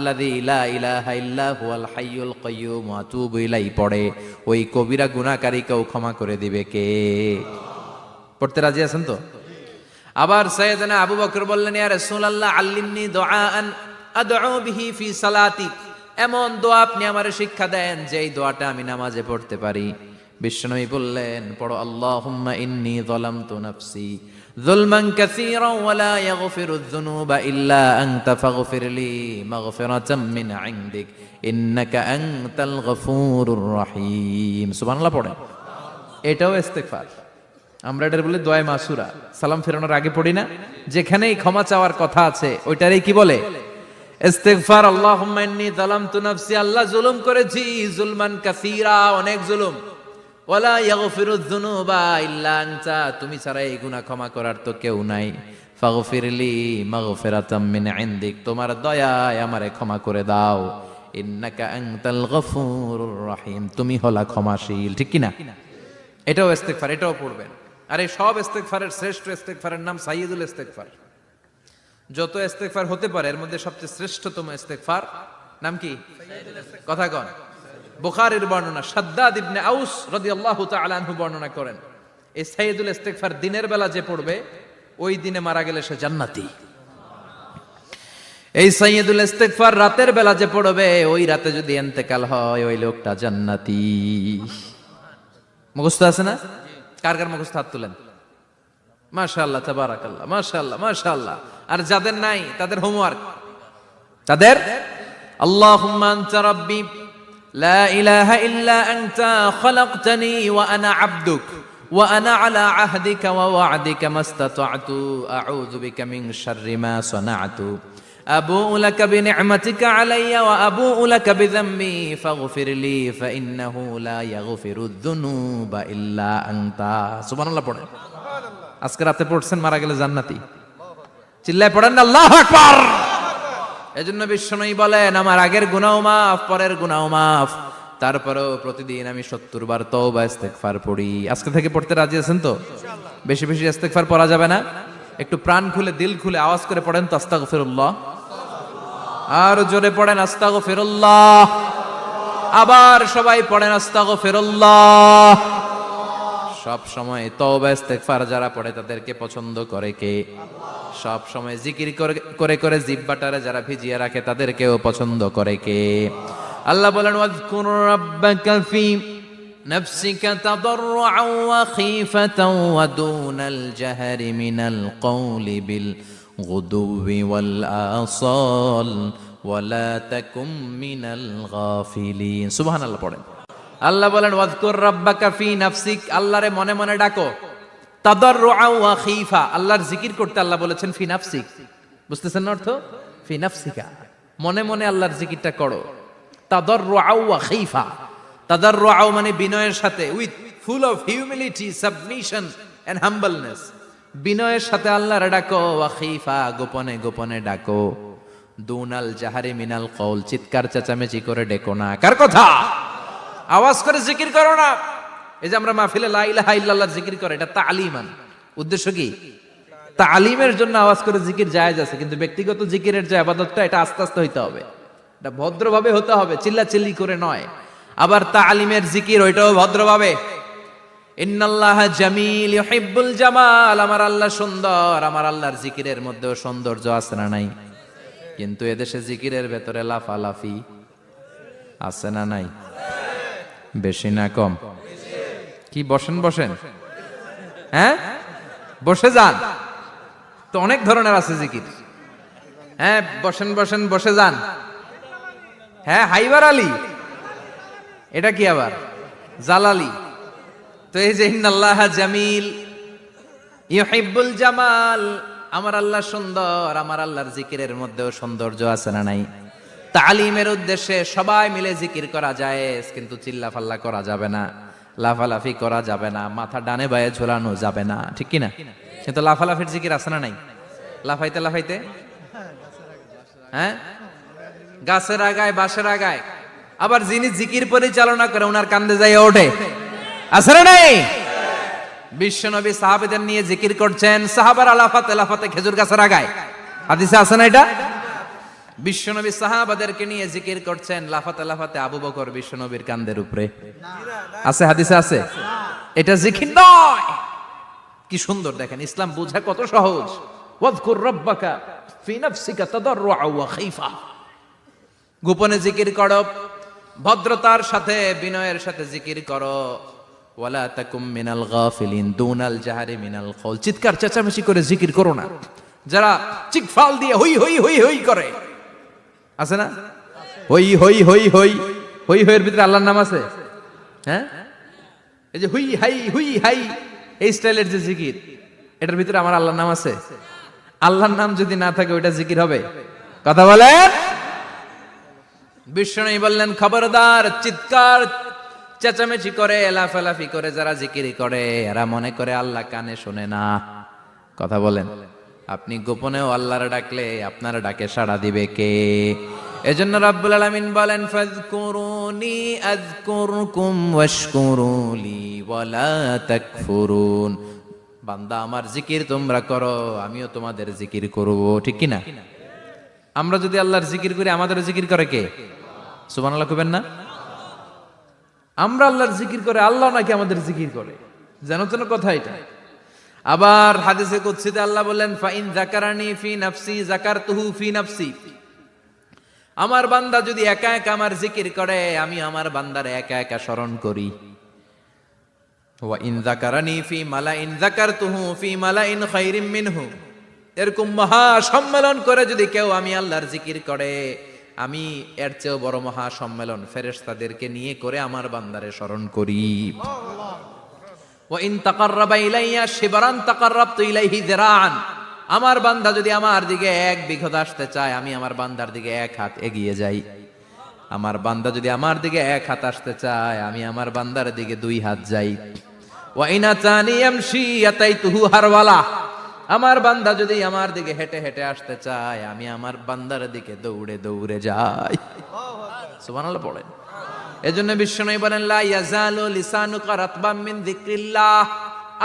আস্তাগফিরুল্লাযী লা ইলাহা ইল্লা হুয়াল হাইয়ুল কাইয়্যুম ওয়া আতুবু ইলাইহি পড়ে, ওই কবিরা গুনাহকারীকেও ক্ষমা করে দিবে কে? পড়তে রাজি আছেন তো? আবার সাইয়েদনা আবু বকর বললেন, ইয়া রাসূলুল্লাহ আল্লিমনি দুআআন আদউ বিহি ফি সালাতি, এমন দোয়া আপনি আমারে শিক্ষা দেন যেই দোয়াটা আমি নামাজে পড়তে পারি। বিশ্বনবী বললেন, পড়ো আল্লাহুম্মা ইন্নী যালামতু নাফসি যুলমান কাসীরান ওয়া লা ইয়াগফিরুয যুনুবা ইল্লা আনতা ফাগফিরলি মাগফিরাতাম মিন ইনদিক ইন্নাকা আনতাল গফুরুর রহিম। সুবহানাল্লাহ পড়েন। এটাও ইস্তেগফার। আমরা এটার বলে দোয়া মাসুরা, সালাম ফেরানোর আগে পড়ি না? যেখানেই ক্ষমা চাওয়ার কথা আছে ওইটারই কি বলে? ইস্তিগফার। আল্লাহুম্মা ইন্নী যালামতু নাফসি, আল্লাহ জুলুম করেছি, যুলমান কাসীরা, অনেক জুলুম। ওয়ালা ইয়াগফিরুয যুনুবা ইল্লা আনতা, তুমি ছাড়া এই গুনাহ ক্ষমা করার তো কেউ নাই। ফাগফিরলি মাগফিরাতাম মিন ইনদিক, তোমার দয়ায় আমারে ক্ষমা করে দাও। ইন্নাকা আনতাল গফুরুর রহিম, তুমি হলা ক্ষমাশীল। ঠিক কি না? এটাও ইস্তিগফার, এটাও পড়বেন। আর এই সব ইস্তিগফারের শ্রেষ্ঠ ইস্তিগফারের নাম সাইয়্যিদুল ইস্তিগফার। যত ইস্তেগফার হতে পারে এর মধ্যে সবচেয়ে শ্রেষ্ঠতম ইস্তেগফার নাম কি? কথা কন। বুখারীর বর্ণনা, শাদ্দাদ ইবনে আউস রাদিয়াল্লাহু তাআলা আনহু বর্ণনা করেন, এই সাইয়্যিদুল ইস্তেগফার দিনের বেলা যে পড়বে ওই দিনে মারা গেলে সে জান্নাতি। এই সাইয়্যিদুল ইস্তেগফার রাতের বেলা যে পড়বে ওই রাতে যদি ইন্তেকাল হয় ওই লোকটা জান্নাতি। মুখস্থ আছে না? কার কার মুখস্থ হাত তুলেন। মাশাআল্লাহ, তাবারাকাল্লাহ, মাশাআল্লাহ, মাশাআল্লাহ। আর যাদের নাই তাদের হোমওয়ার্ক, তাদের আল্লাহুম্মা আনতা রাব্বি লা ইলাহা ইল্লা আনতা খালাকতানি ওয়া আনা আবদুক ওয়া আনা আলা আহদিকা ওয়া ওয়া'দিকা মাস্তাতা'তু আউযু বিকা মিন শাররি মা সানা'তু আবুউ লাকা বিনি'মাতিকা আলাইয়া ওয়া আবুউ লাকা বিযামবি ফাগফিরলি ফাইন্নাহু লা ইয়াগফিরুয যুনুবা ইল্লা আনতা। সুবহানাল্লাহ পড়েন। আজকে রাতে পড়ছেন, মারা গেলে জান্নাতি। চিল্লায় পড়েন না আল্লাহু আকবার। এজন্য বিশ্বনবী বলেন, আমার আগের গুনাহ মাফ, পরের গুনাহ মাফ, তারপরেও প্রতিদিন আমি 70 বার তওবা ইস্তেগফার পড়ি। আজকে থেকে পড়তে রাজি আছেন তো? বেশি বেশি ইস্তেগফার পড়া যাবে না? একটু প্রাণ খুলে দিল খুলে আওয়াজ করে পড়েন তো আস্তাগফিরুল্লাহ। আর জোরে পড়েন আস্তাগফিরুল্লাহ। আবার সবাই পড়েন আস্তাগফিরুল্লাহ। সব সময় তওবা ইস্তেগফার যারা পড়ে তাদেরকে পছন্দ করে কে? সব সময় জিকির করে করে জিহ্বাটারে যারা ভিজিয়ে রাখে তাদেরকেও পছন্দ করে কে? আল্লাহ বলেন, ওয়াজকুর রাব্বাকা ফি নাফসিকা তাদাররুআন ওয়া খীফাতান ওয়া দুনাল জাহরি মিনাল কওলি বিল গুদুওয়ি ওয়াল আসাল ওয়া লা তাকুম মিনাল গাফিলিন। সুবহানাল্লাহ পড়েন। আল্লাহ বলেন, ওয়াজকুর রাব্বাকা ফি নাফসিক, আল্লাহরে মনে মনে ডাকো। তাদাররুআন ওয়া খীফা, আল্লাহর জিকির করতে আল্লাহ বলেছেন ফি নাফসিক। বুঝতেছেন না অর্থ? ফি নাফসিকা, মনে মনে আল্লাহর জিকিরটা করো। তাদাররুআন ওয়া খীফা, তাদাররুআন মানে বিনয়ের সাথে, with full of humility, submission and humbleness. বিনয়ের সাথে আল্লাহরে ডাকো। ওয়া খীফা, গোপনে গোপনে ডাকো। দুনাল জাহারি মিনাল কওল, চিৎকার চেঁচামেচি করে ডেকো না। কার কথা? আওয়াজ করে জিকির করো না। এই যে আমরা মাহফিলে লা ইলাহা ইল্লাল্লাহ জিকির করে, এটা তালিমান। উদ্দেশ্য কি? তালিমের জন্য আওয়াজ করে জিকির জায়েজ আছে, কিন্তু ব্যক্তিগত জিকিরের যে ইবাদতটা এটা আস্তে আস্তে হইতে হবে, এটা ভদ্রভাবে হতে হবে, চিল্লাচিল্লি করে নয়। আবার তালিমের জিকির ওইটাও ভদ্রভাবে। ইন্নাল্লাহা জামিল ইউহিব্বুল জামাল, আমার আল্লাহ সুন্দর, আমার আল্লাহর জিকিরের মধ্যেও সৌন্দর্য আছে না নাই? কিন্তু এদেশে জিকিরের ভেতরে লাফালাফি আছে না নাই? বেশি না কম? কি বসেন বসেন, হ্যাঁ বসে যান তো, অনেক ধরনের আছে জিকির। হ্যাঁ বসেন বসেন, বসে যান। হ্যাঁ হাইবার আলী, এটা কি আবার জালালি? তো এই যে ইন্নাল্লাহা জামিল ইউহিব্বুল জামাল, আমার আল্লাহ সুন্দর, আমার আল্লাহর জিকিরের মধ্যেও সৌন্দর্য আছে না নাই? তালিমের উদ্দেশ্যে সবাই মিলে জিকির করা যায়, কিন্তু চিল্লাফাল্লা করা যাবে না, লাফালাফি করা যাবে না, মাথা ডানে বায়ে ঝোলানো যাবে না। ঠিক কিনা? কিন্তু লাফালাফির জিকির আছে না নাই? লাফাইতে লাফাইতে, হ্যাঁ গাছের আগায় বাঁশের আগায়। আবার যিনি জিকির পরিচালনা করে ওনার কান্দে যাই ওঠে, আছে না নাই? বিশ্বনবী সাহাবীদের নিয়ে জিকির করছেন, সাহাবারা লাফাতে লাফাতে খেজুর গাছের আগায়। হাদিসে আছে না এটা? বিশ্বনবী সাহাবাদেরকে নিয়ে জিকির করছেন, লাফাতে লাফাতে আবু বকর বিশ্বনবীর কান্দের উপরে। আছে হাদিসে আছে, এটা জিকির নয়। কি সুন্দর দেখেন, ইসলাম বোঝা কত সহজ। ওয়াযকুর রাব্বাকা ফি নাফসিকা তাদাররুআ ওয়া খাইফা, গোপনে জিকির করো, ভদ্রতার সাথে বিনয়ের সাথে জিকির করো। ওয়ালা তাকুম মিনাল গাফিলিন দুনাল জাহরি মিনাল কওল, চিৎকার চেঁচামেচি করে জিকির করো না। যারা চিকফাল দিয়ে হই হই হই হই করে, আছে না? হই হই হই হই হই হইয়ের ভিতরে আল্লাহর নাম আছে। হ্যাঁ, এই যে হুই হাই হুই হাই এই স্টাইলের যে জিকির, এটার ভিতরে আমার আল্লাহর নাম আছে? আল্লাহর নাম যদি না থাকে ওইটা জিকির হবে? কথা বলেন। বিষ্ণু বললেন, খবরদার, চিৎকার চেঁচামেচি করে লাফালাফি করে যারা জিকির করে এরা মনে করে আল্লাহ কানে শোনে না। কথা বলেন। আপনি গোপনেও আল্লাহর ডাকলে আপনার ডাকে সাড়া দিবে কে? এজন্য রাব্বুল আলামিন বলেন, ফাযকুরুনি আযকুরকুম ওয়াশকুরুলি ওয়ালা তাকফুরুন। বান্দা আমার জিকির তোমরা করো, আমিও তোমাদের জিকির করব। ঠিক কি না? আমরা যদি আল্লাহর জিকির করি, আমাদের জিকির করে কে? সুবহানাল্লাহ কইবেন না? আমরা আল্লাহর জিকির করে, আল্লাহ নাকি আমাদের জিকির করে? জানো তো না কথা এটা। আবার হাদিসে কুদসিতে আল্লাহ বললেন, ফাইন যাকারানি ফি নাফসি যাকারতুহু ফি নাফসি। আমার বান্দা যদি একা একা আমার জিকির করে, আমি আমার বান্দার একা একা স্মরণ করি। ওয়া ইন যাকারানি ফি মালাইন যাকারতুহু ফি মালাইন খায়রিম মিনহু। এরকম মহা সম্মেলন করে যদি কেউ আমি আল্লাহর জিকির করে, আমি এর চেয়েও বড় মহা সম্মেলন ফেরেশতাদেরকে নিয়ে করে আমার বান্দারে স্মরণ করি। ওয়া ইন তাকাররাবা ইলাইয়া শিবরান তাকাররাবতু ইলাইহি যিরাআন। আমার বান্দা যদি আমার দিকে এক বিঘত আসতে চায়, আমি আমার বান্দার দিকে এক হাত এগিয়ে যাই। আমার বান্দা যদি আমার দিকে এক হাত আসতে চায়, আমি আমার বান্দার দিকে দুই হাত যাই। ওয়া ইন আতানি ইয়ামশি আতাইতুহু হারওয়ালা। আমার বান্দা যদি আমার দিকে হেঁটে হেঁটে আসতে চায়, আমি আমার বান্দার দিকে দৌড়ে দৌড়ে যাই। সুবহানাল্লাহ পড়েন। এজন্য বিশ্বনবী বলেন, লা ইয়াজালু লিসানুকা রাতবাম মিন যিকরিল্লাহ।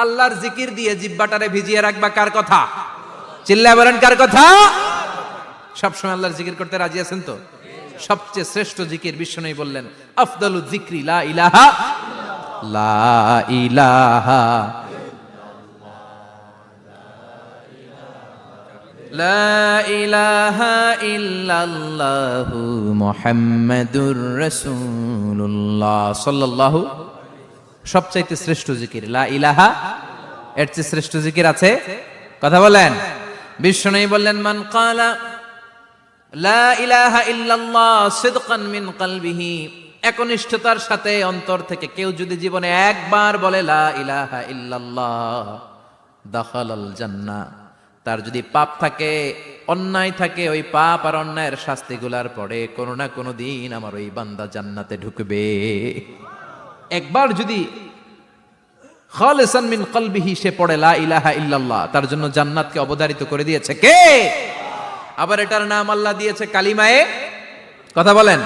আল্লাহর জিকির দিয়ে জিহ্বাটারে ভিজিয়ে রাখবা। কার কথা? চিল্লায় বলেন, কার কথা? সবসময় আল্লাহর জিকির করতে রাজি আছেন তো? সবচেয়ে শ্রেষ্ঠ জিকির বিশ্বনবী বললেন, আফদালু যিকরি লা ইলাহা লা ইলাহা লা ইলাহা ইল্লাল্লাহু মুহাম্মাদুর রাসূলুল্লাহ সাল্লাল্লাহু। সবচাইতে শ্রেষ্ঠ জিকির লা ইলাহা। এর চেয়ে শ্রেষ্ঠ জিকির আছে? কথা বলেন। বিশ্বনবী বললেন, মান ক্বালা লা ইলাহা ইল্লাল্লাহ সিদকান মিন কলবিহি। একনিষ্ঠতার সাথে অন্তর থেকে কেউ যদি জীবনে একবার বলে লা ইলাহা ইল্লাল্লাহ, দাখালাল জান্নাহ। তার যদি পাপ থাকে, অন্যায় থাকে, ওই পাপ আর অন্যায়ের শাস্তিগুলার পরে কোনো না কোনো দিন আমার ওই বান্দা জান্নাতে ঢুকবে। একবার যদি খালিসান মিন কলবিহি সে পড়ে লা ইলাহা ইল্লাল্লাহ, তার জন্য জান্নাতকে অবধারিত করে দিয়েছে কে? আবার এটার নাম আল্লাহ দিয়েছে কালিমায়ে। কথা বলেন।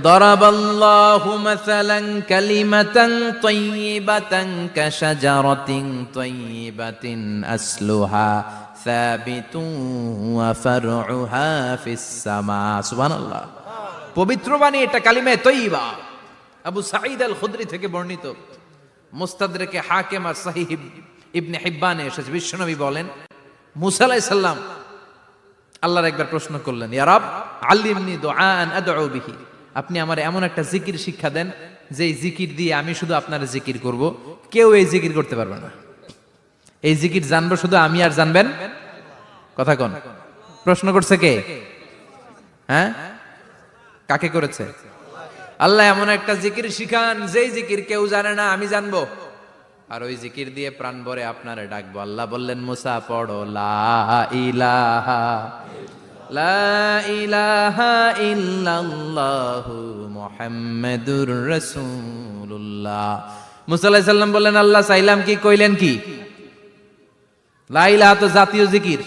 দরাবাল্লাহু মাসালান কালিমাতান তাইয়িবাতান কাশাজারাতিন তাইয়িবাতিন আসলুহা সাবিতুন ওয়া ফারউহা ফিস সামা। সুবহানাল্লাহ। পবিত্র বাণী এটা কালিমায়ে তাইয়িবা। আবু সাঈদ আল খুদরি থেকে বর্ণিত, মুস্তাদরাকে হাকিম আর সহিহ ইবনে হিব্বানে এসেছে। বিশ্বনবী বলেন, মুসা আলাইহিস সালাম আল্লাহর একবার প্রশ্ন করলেন, ইয়া রাব আল্লিমনি দুআআন আদউ বিহি। আপনি আমার এমন একটা জিকির শিক্ষা দেন যে জিকির দিয়ে আমি শুধু আপনার জিকির করব, কেউ এই জিকির করতে পারবে না। এই জিকির জানবো শুধু আমি, আর জানবেন কথা কোন? প্রশ্ন করছে কে? হ্যাঁ, কাকে করেছে? আল্লাহ এমন একটা জিকির শিখান যেই জিকির কেউ জানে না, আমি জানবো, আর ওই জিকির দিয়ে প্রাণ ভরে আপনারে ডাকবো। আল্লাহ বললেন, মুসা পড়ো লা ইলাহা লা ইলাহা ইল্লাল্লাহু মুহাম্মাদুর রাসূলুল্লাহ। মুসা আলাইহিস সালাম বললেন, আল্লাহ চাইলাম কি, কইলেন কি? লা ইলাহা তো জাতীয় জিকির,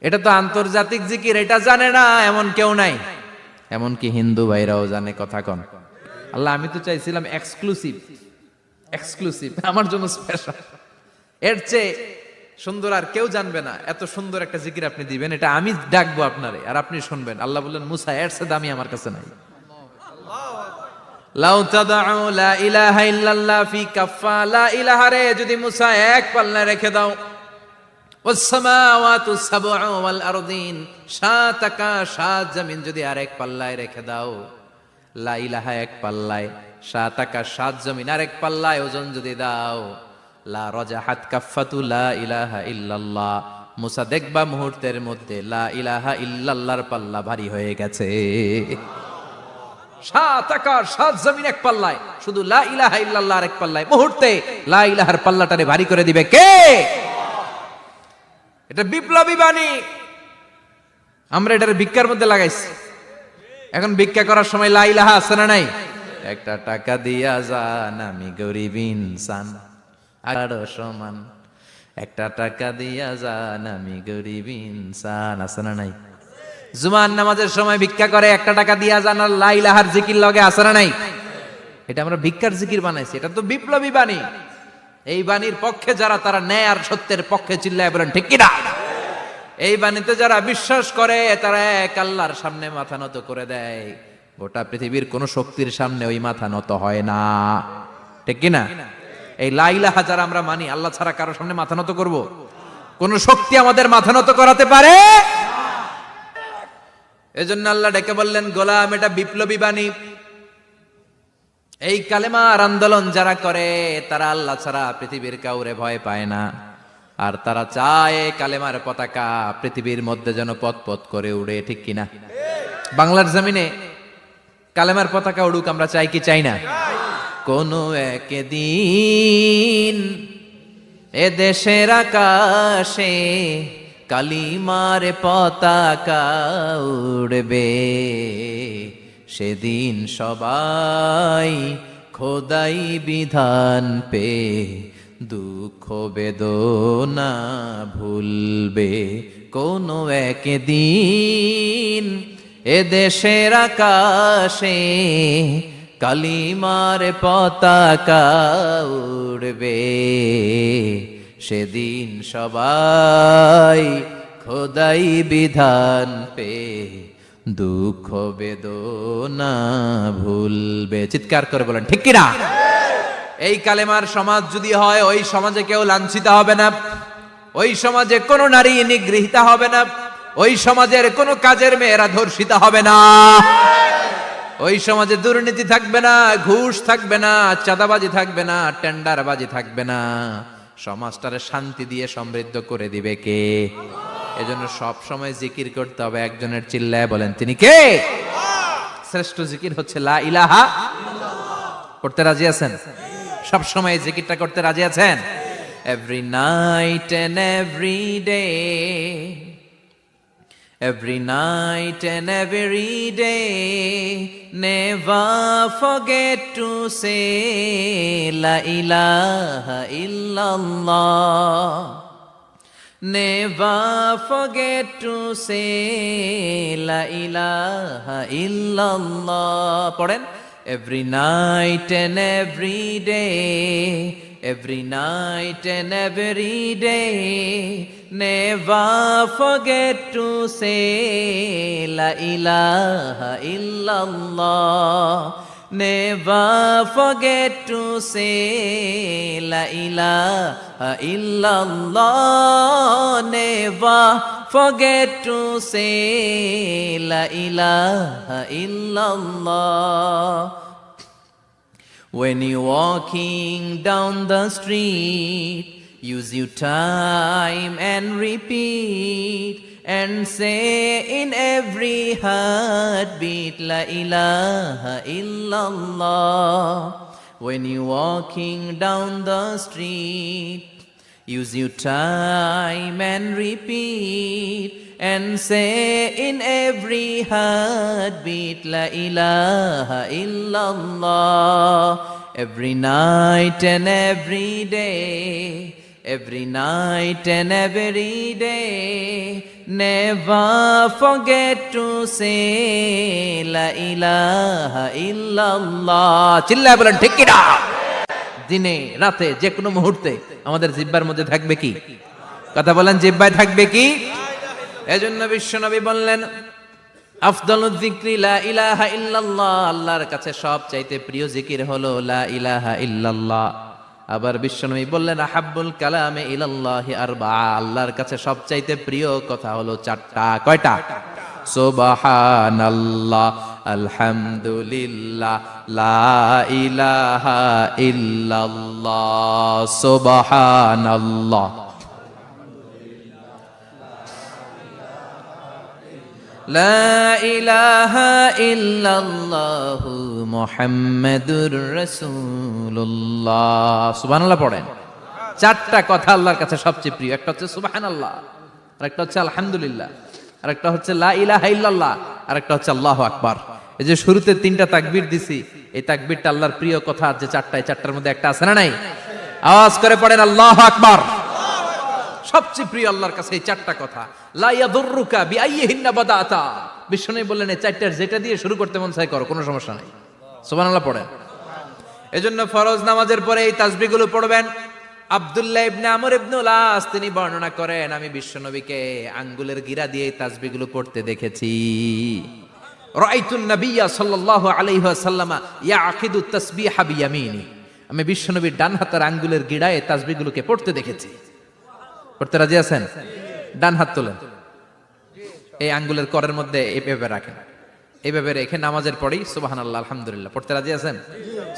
এটা তো আন্তর্জাতিক জিকির, এটা জানে না এমন কেউ নাই। এমনকি হিন্দু ভাইরাও জানে। কথা কন। আল্লাহ আমি তো চাইছিলাম এক্সক্লুসিভ, আমার জন্য স্পেশাল। এর চেয়ে সুন্দর আর কেউ জানবে না, এত সুন্দর একটা জিকির আপনি দিবেন, এটা আমি ডাকবো আপনারে আর আপনি শুনবেন। আল্লাহ বললেন, মুসা এর চেয়ে দামি আমার কাছে নাই। লাউ তাদউ লা ইলাহা ইল্লাল্লাহ ফি কাফা, লা ইলাহা রে যদি মুসা এক পাল্লায় রেখে দাও, ওয়াস সামাওয়াতু সাবউ ওয়াল আরদিন, সাত আকাশ সাত জমিন যদি আরেক পাল্লায় রেখে দাও, লা ইলাহা এক পাল্লায়, সাত আকাশ সাত জমিন আরেক পাল্লায় ওজন যদি দাও, লা রাজাহাত কাফাতু লা ইলাহা ইল্লাল্লাহ, মুসা দেখবা মুহূর্তের মধ্যে লা ইলাহা ইল্লাল্লাহর পাল্লা ভারী হয়ে গেছে। সাত আকাশ সাত জমিন এক পাল্লায়, শুধু লা ইলাহা ইল্লাল্লাহর এক পাল্লায়, মুহূর্তে লা ইলাহার পাল্লাটারে ভারী করে দিবে কে? এটা বিপ্লবী বাণী। আমরা এটার ভিক্ষার মধ্যে লাগাইছি। এখন ভিক্ষা করার সময় লা ইলাহা আছে না নাই? একটা টাকা দিয়া যান, আমি গরিব ইনসান আরো সমান, একটা টাকা দিয়া যান, আমি গরিব ইনসান, আছে না নাই? জুমার নামাজের সময় ভিক্ষা করে, একটা টাকা দিয়া যান, আর লা ইলাহার জিকির লগে, আছে না নাই? এটা আমরা ভিক্ষার জিকির বানাইছি। এটা তো বিপ্লবী বাণী। এই বাণীর পক্ষে যারা, তারা ন্যায় আর সত্যের পক্ষে চিল্লায় বলেন ঠিক কিনা? এই বাণীতে যারা বিশ্বাস করে, তারা এক আল্লাহর সামনে মাথা নত করে দেয়। গোটা পৃথিবীর কোন শক্তির সামনে ওই মাথা নত হয় না, ঠিক কিনা? এই লা ইলাহা যারা আমরা মানি, আল্লাহ ছাড়া কারো সামনে মাথা নত করব? কোন শক্তি আমাদের মাথা নত করাতে পারে? এজন্য আল্লাহ ডেকে বললেন, গোলাম এটা বিপ্লবী বাণী। এই কালেমার আন্দোলন যারা করে, তারা আল্লাহ ছাড়া পৃথিবীর কাউরে ভয় পায় না। আর তারা চায় কালেমার পতাকা পৃথিবীর মধ্যে যেন পথ পথ করে উড়ে, ঠিক কিনা? বাংলার জমিনে কালেমার পতাকা উড়ুক, আমরা চাই কি চাই না? কোন একদিন এ দেশের আকাশে কালিমার পতাকা উড়বে, সেদিন সবাই খোদাই বিধান পে দুঃখ বেদনা ভুলবে। কোন একদিন এ দেশের আকাশে কালিমার পতাকা উড়বে, সেদিন সবাই খোদাই বিধান পে দুঃখ বেদনা ভুলবে। চিৎকার করে বলেন ঠিক কিনা? এই কালেমার সমাজ যদি হয়, ওই সমাজে কেউ লাঞ্ছিত হবে না, ওই সমাজে কোনো নারী নিগৃহীত হবে না, ওই সমাজের কোনো কাজের মেয়েরা ধর্ষিত হবে না, ওই সমাজে দুর্নীতি থাকবে না, ঘুষ থাকবে না, চাঁদাবাজি থাকবে না, টেন্ডারবাজি থাকবে না। সমাজটারে শান্তি দিয়ে সমৃদ্ধ করে দিবে কে? এজন্য সব সময় জিকির করতে হবে একজনের, চিল্লায় বলেন তিনি কে? শ্রেষ্ঠ জিকির হচ্ছে লা ইলাহা। করতে রাজি আছেন? সব সময় জিকিরটা করতে রাজি আছেন? Every night and every day, every night and every day, never forget to say la ilaha illallah, never forget to say la ilaha illallah. পড়েন, every night and every day, every night and every day, never forget to say la ilaha illallah, never forget to say la ilaha illallah, never forget to say la ilaha illallah. When you're walking down the street, use your time and repeat, and say in every heartbeat la ilaha illallah. When you're walking down the street, use your time and repeat, and say in every heartbeat la ilaha illallah. Every night and every day, every night and every day, never forget to say la ilaha illallah. চিল্লায় বলেন ঠিক কিনা? দিনে রাতে যে কোনো মুহূর্তে আমাদের জিহ্বার মধ্যে থাকবে কি কথা বলেন, জিহ্বায় থাকবে কি? এজন্য বিশ্বনবী বললেন, আফদালুয যিকরি লা ইলাহা ইল্লাল্লাহ, আল্লাহর কাছে সবচাইতে প্রিয় জিকির হলো লা ইলাহা ইল্লাল্লাহ। আবার বিশ্বনবী বললেন, আহাব্বুল কালামে ইলাল্লাহি আরবাআ, আল্লাহর কাছে সবচাইতে প্রিয় কথা হলো চারটা। কয়টা? সুবহানাল্লাহ, আলহামদুলিল্লাহ, লা ইলাহা ইল্লাল্লাহ। সুবহানাল্লাহ, লা ইলাহা ইল্লাল্লাহ, মুহাম্মাদুর রাসূলুল্লাহ। সুবহানাল্লাহ পড়েন। চারটা কথা আল্লাহর কাছে সবচেয়ে প্রিয়। একটা হচ্ছে সুবহানাল্লাহ, আরেকটা হচ্ছে আলহামদুলিল্লাহ, আরেকটা হচ্ছে লা ইলাহা ইল্লাল্লাহ, আরেকটা হচ্ছে আল্লাহু আকবার। এই যে শুরুতে তিনটা তাকবীর দিছি, এই তাকবীরটা আল্লাহর প্রিয় কথা যে চারটা, এই চারটার মধ্যে একটা আছে না নাই? আওয়াজ করে পড়েন আল্লাহু আকবার। সবচেয়ে প্রিয় আল্লাহর কাছে এই চারটা কথা। লা ইয়াদুররুকা বিআইয়িহিন্না বাদাতা, বিষ্ণু বললেন এই চারটার যেটা দিয়ে শুরু করতে মন চায় করো, কোনো সমস্যা নাই। সুবহানাল্লাহ পড়েন। এজন্য ফরজ নামাজের পরে এই তাসবিহগুলো পড়বেন। আব্দুল্লাহ ইবনে আমর ইবনে উলাস তিনি বর্ণনা করেন, আমি বিশ্বনবীকে আঙ্গুলের গিরা দিয়ে এই তাসবিহগুলো পড়তে দেখেছি। রাআইতুন নাবিয়্যা সাল্লাল্লাহু আলাইহি ওয়াসাল্লাম ইয়াকিদু তাসবিহা বিয়ামিনি, আমি বিশ্বনবীর ডান হাতের আঙ্গুলের গিরায় এই তাসবিহগুলোকে পড়তে দেখেছি। পড়তে রাজি আছেন? ডান হাত তোলেন, এই আঙ্গুলের করের মধ্যে এইভাবে রাখেন, এইভাবে রেখে নামাজের পরেই সুবহানাল্লাহ আলহামদুলিল্লাহ পড়তে রাজি আছেন?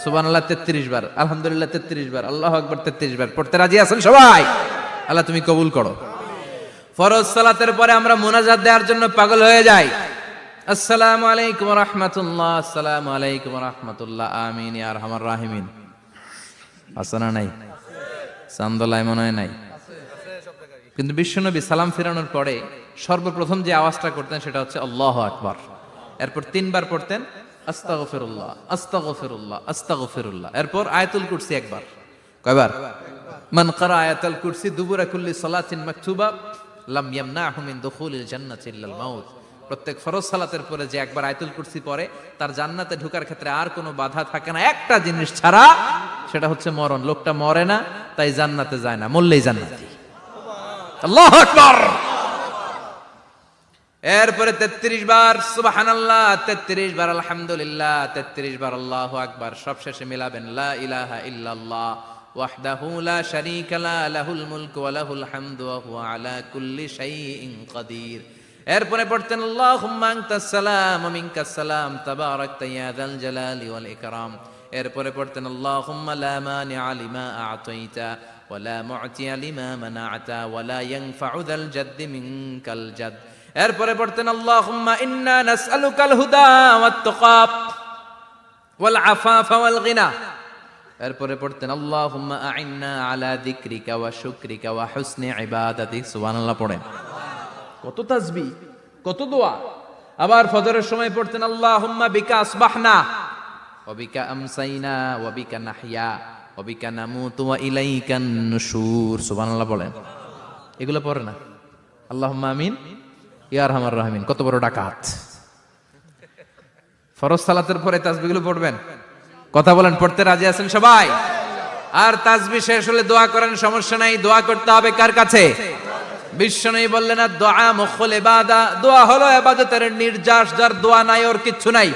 সুবহানাল্লাহ 33 বার, আলহামদুলিল্লাহ 33 বার, আল্লাহু আকবার 33 বার। পড়তে রাজি আছেন সবাই? আল্লাহ তুমি কবুল করো। ফরজ সালাতের পরে আমরা মুনাজাত দেওয়ার জন্য পাগল হয়ে যাই। আসসালামু আলাইকুম ওয়া রাহমাতুল্লাহ, আসসালামু আলাইকুম ওয়া রাহমাতুল্লাহ, আমিন ইয়া আরহামার রাহিমিন। আসনা নাই? চান্দলায় মনে হয় নাই। কিন্তু বিশ্বনবী সালাম ফিরানোর পরে সর্বপ্রথম যে আওয়াজটা করতেন সেটা হচ্ছে আল্লাহু আকবার। এরপর 3 বার পড়তেন আস্তাগফিরুল্লাহ, আস্তাগফিরুল্লাহ, আস্তাগফিরুল্লাহ। এরপর আয়াতুল কুরসি একবার। কয়বার? মান ক্বারা আয়াতুল কুরসি দুবুরা কুল্লি সালাতিন মাকতুবা লাম ইয়ামনাহু মিন দুখুলিল জান্নাতি ইল্লাল মাউত। প্রত্যেক ফরজ সালাতের পরে যে একবার আয়াতুল কুরসি পড়ে তার জান্নাতে ঢোকার ক্ষেত্রে আর কোনো বাধা থাকে না, একটা জিনিস ছাড়া, সেটা হচ্ছে মরণ। লোকটা মরে না তাই জান্নাতে যায় না, মরলেই জান্নাতি। আল্লাহু আকবার। এরপরে 33 বার সুবহানাল্লাহ, 33 বার আলহামদুলিল্লাহ, 33 বার আল্লাহু আকবার। সবশেষে মিলাবেন লা ইলাহা ইল্লাল্লাহ ওয়াহদাহু লা শারীকা লা লাহুল মুলকু ওয়া লাহুল হামদু ওয়া হুয়া আলা কুল্লি শাইইন কাদির। এরপরে পড়তেন আল্লাহুম্মা আনতাস সালাম ওয়া মিনকাস সালাম তাবারাকতা ইয়া যাল জালালি ওয়াল ইকরাম। এরপরে পড়তেন আল্লাহুম্মা লা মানিআ লিমা আ'তাইতা ওয়া লা মু'তিয়া লিমা মানা'তা ওয়া লা ইয়ানফা'ু যাল জাদ্দি মিনকাল জাদ। এরপরে পড়তেন আল্লাহুম্মা ইন্না নাসআলুকাল হুদা ওয়াত তুকা ওয়াল আফাফা ওয়াল গিনা। এরপরে পড়তেন আল্লাহুম্মা আ'ইন্না আলা যিকরিকা ওয়া শুকরিকা ওয়া হুসনি ইবাদাতিক। সুবহানাল্লাহ পড়েন। কত তাসবিহ, কত দোয়া। আবার ফজরের সময় পড়তেন আল্লাহুম্মা বিকা আসবাহনা ওয়া বিকা আমসাইনা ওয়া বিকা নাহইয়া ওয়া বিকা নামুতু ওয়া ইলাইকান নুশুর। সুবহানাল্লাহ বলেন। এগুলো পড়ে না? আল্লাহুম্মা আমিন ইয়া আরহামার রাহিমিন। কত বড় ডাকাত। ফরজ সালাতের পরে তাসবিহগুলো পড়বেন। কথা বলেন, পড়তে রাজি আছেন সবাই? আর তাসবিহ শেষ হলে দোয়া করেন, সমস্যা নাই। দোয়া করতে হবে কার কাছে? বিশ্বনবী বললেন না, দোয়া মুখুল ইবাদা, দোয়া হলো ইবাদতের নির্যাস। যার দোয়া নাই ওর কিচ্ছু নাই।